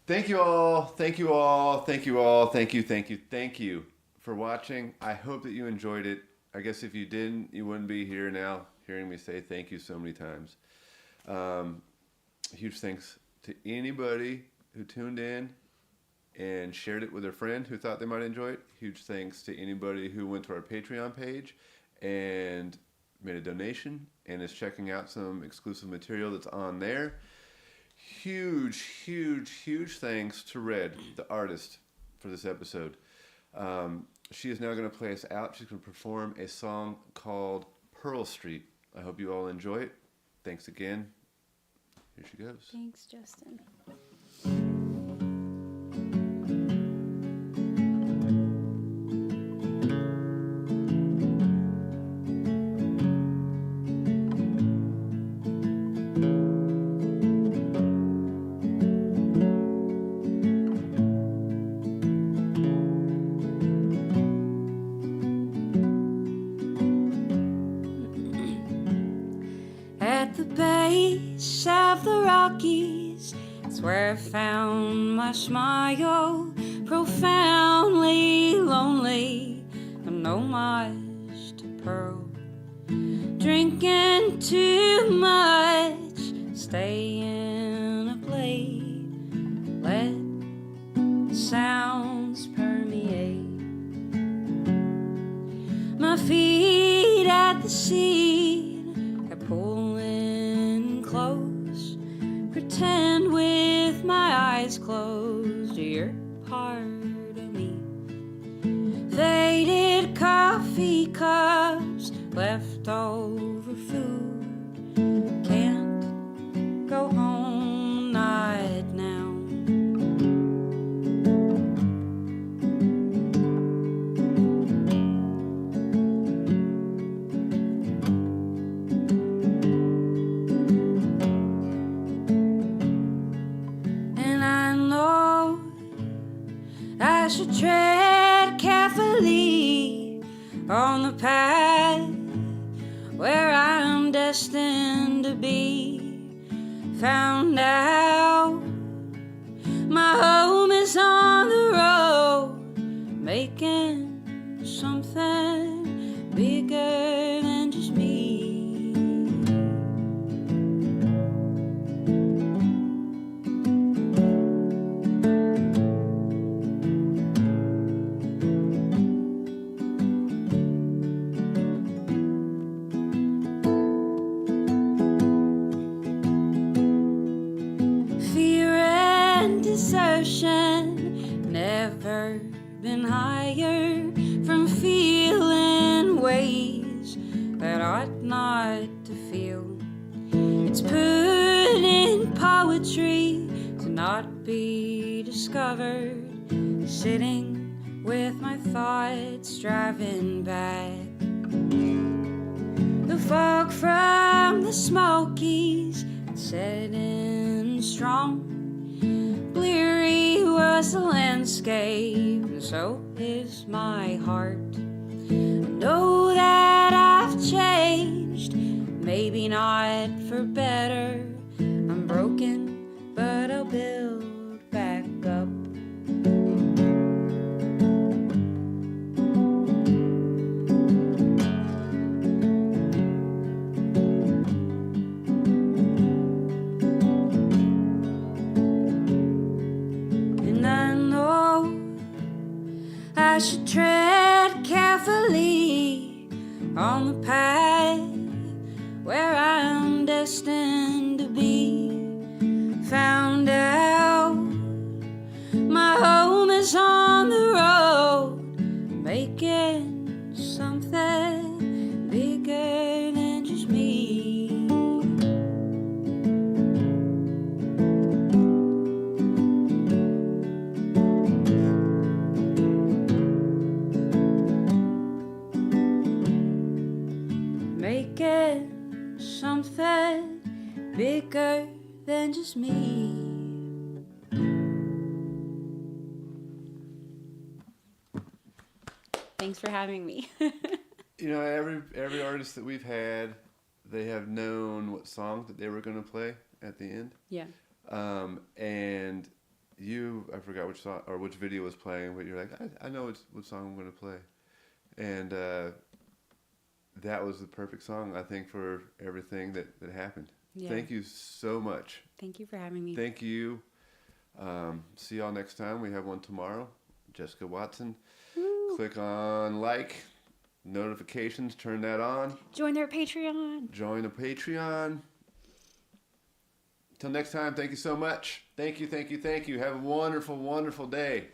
Thank you all. Thank you all. Thank you all. Thank you. Thank you. Thank you for watching. I hope that you enjoyed it. I guess if you didn't, you wouldn't be here now hearing me say thank you so many times. Huge thanks to anybody who tuned in and shared it with a friend who thought they might enjoy it. Huge thanks to anybody who went to our Patreon page and made a donation and is checking out some exclusive material that's on there. Huge, huge, huge thanks to Red, the artist, for this episode. She is now going to play us out. She's going to perform a song called Pearl Street. I hope you all enjoy it. Thanks again. Here she goes. Thanks, Justin. At the base of the Rockies, it's where I found my smile. Profoundly lonely, an homage to Pearl. Drinking too much, staying up late. Let the sounds permeate. My feet at the seat, I pull in close. Pretend with my eyes closed, you're part of me. Faded coffee cups, leftover food. Can't go home, not now. And I know I should tread carefully on the path where I'm destined to be. Found out my home is on the road, making something bigger than just me. Fear and desertion, never been higher from feeling ways that ought not to feel. It's put in poetry to not be discovered, sitting with my thoughts driving back. The fog from the Smokies setting strong. Bleary was the landscape, and so is my heart. I know that I've changed, maybe not for better. I'm broken, but I'll build back up. And I know I should tread carefully on the path where I'm destined to be. Found out my home is on the road, making something bigger than just me. Making something bigger than just me. Thanks for having me. You know, every artist that we've had, they have known what song that they were going to play at the end. Yeah. And I forgot which song or which video was playing, but you're like, I know what song I'm going to play. And that was the perfect song, I think, for everything that happened. Yeah. Thank you so much. Thank you for having me. Thank you. See y'all next time. We have one tomorrow. Jessica Watson. Woo. Click on like, notifications, turn that on. Join their Patreon. Join the Patreon. Till next time, thank you so much. Thank you. Have a wonderful, wonderful day.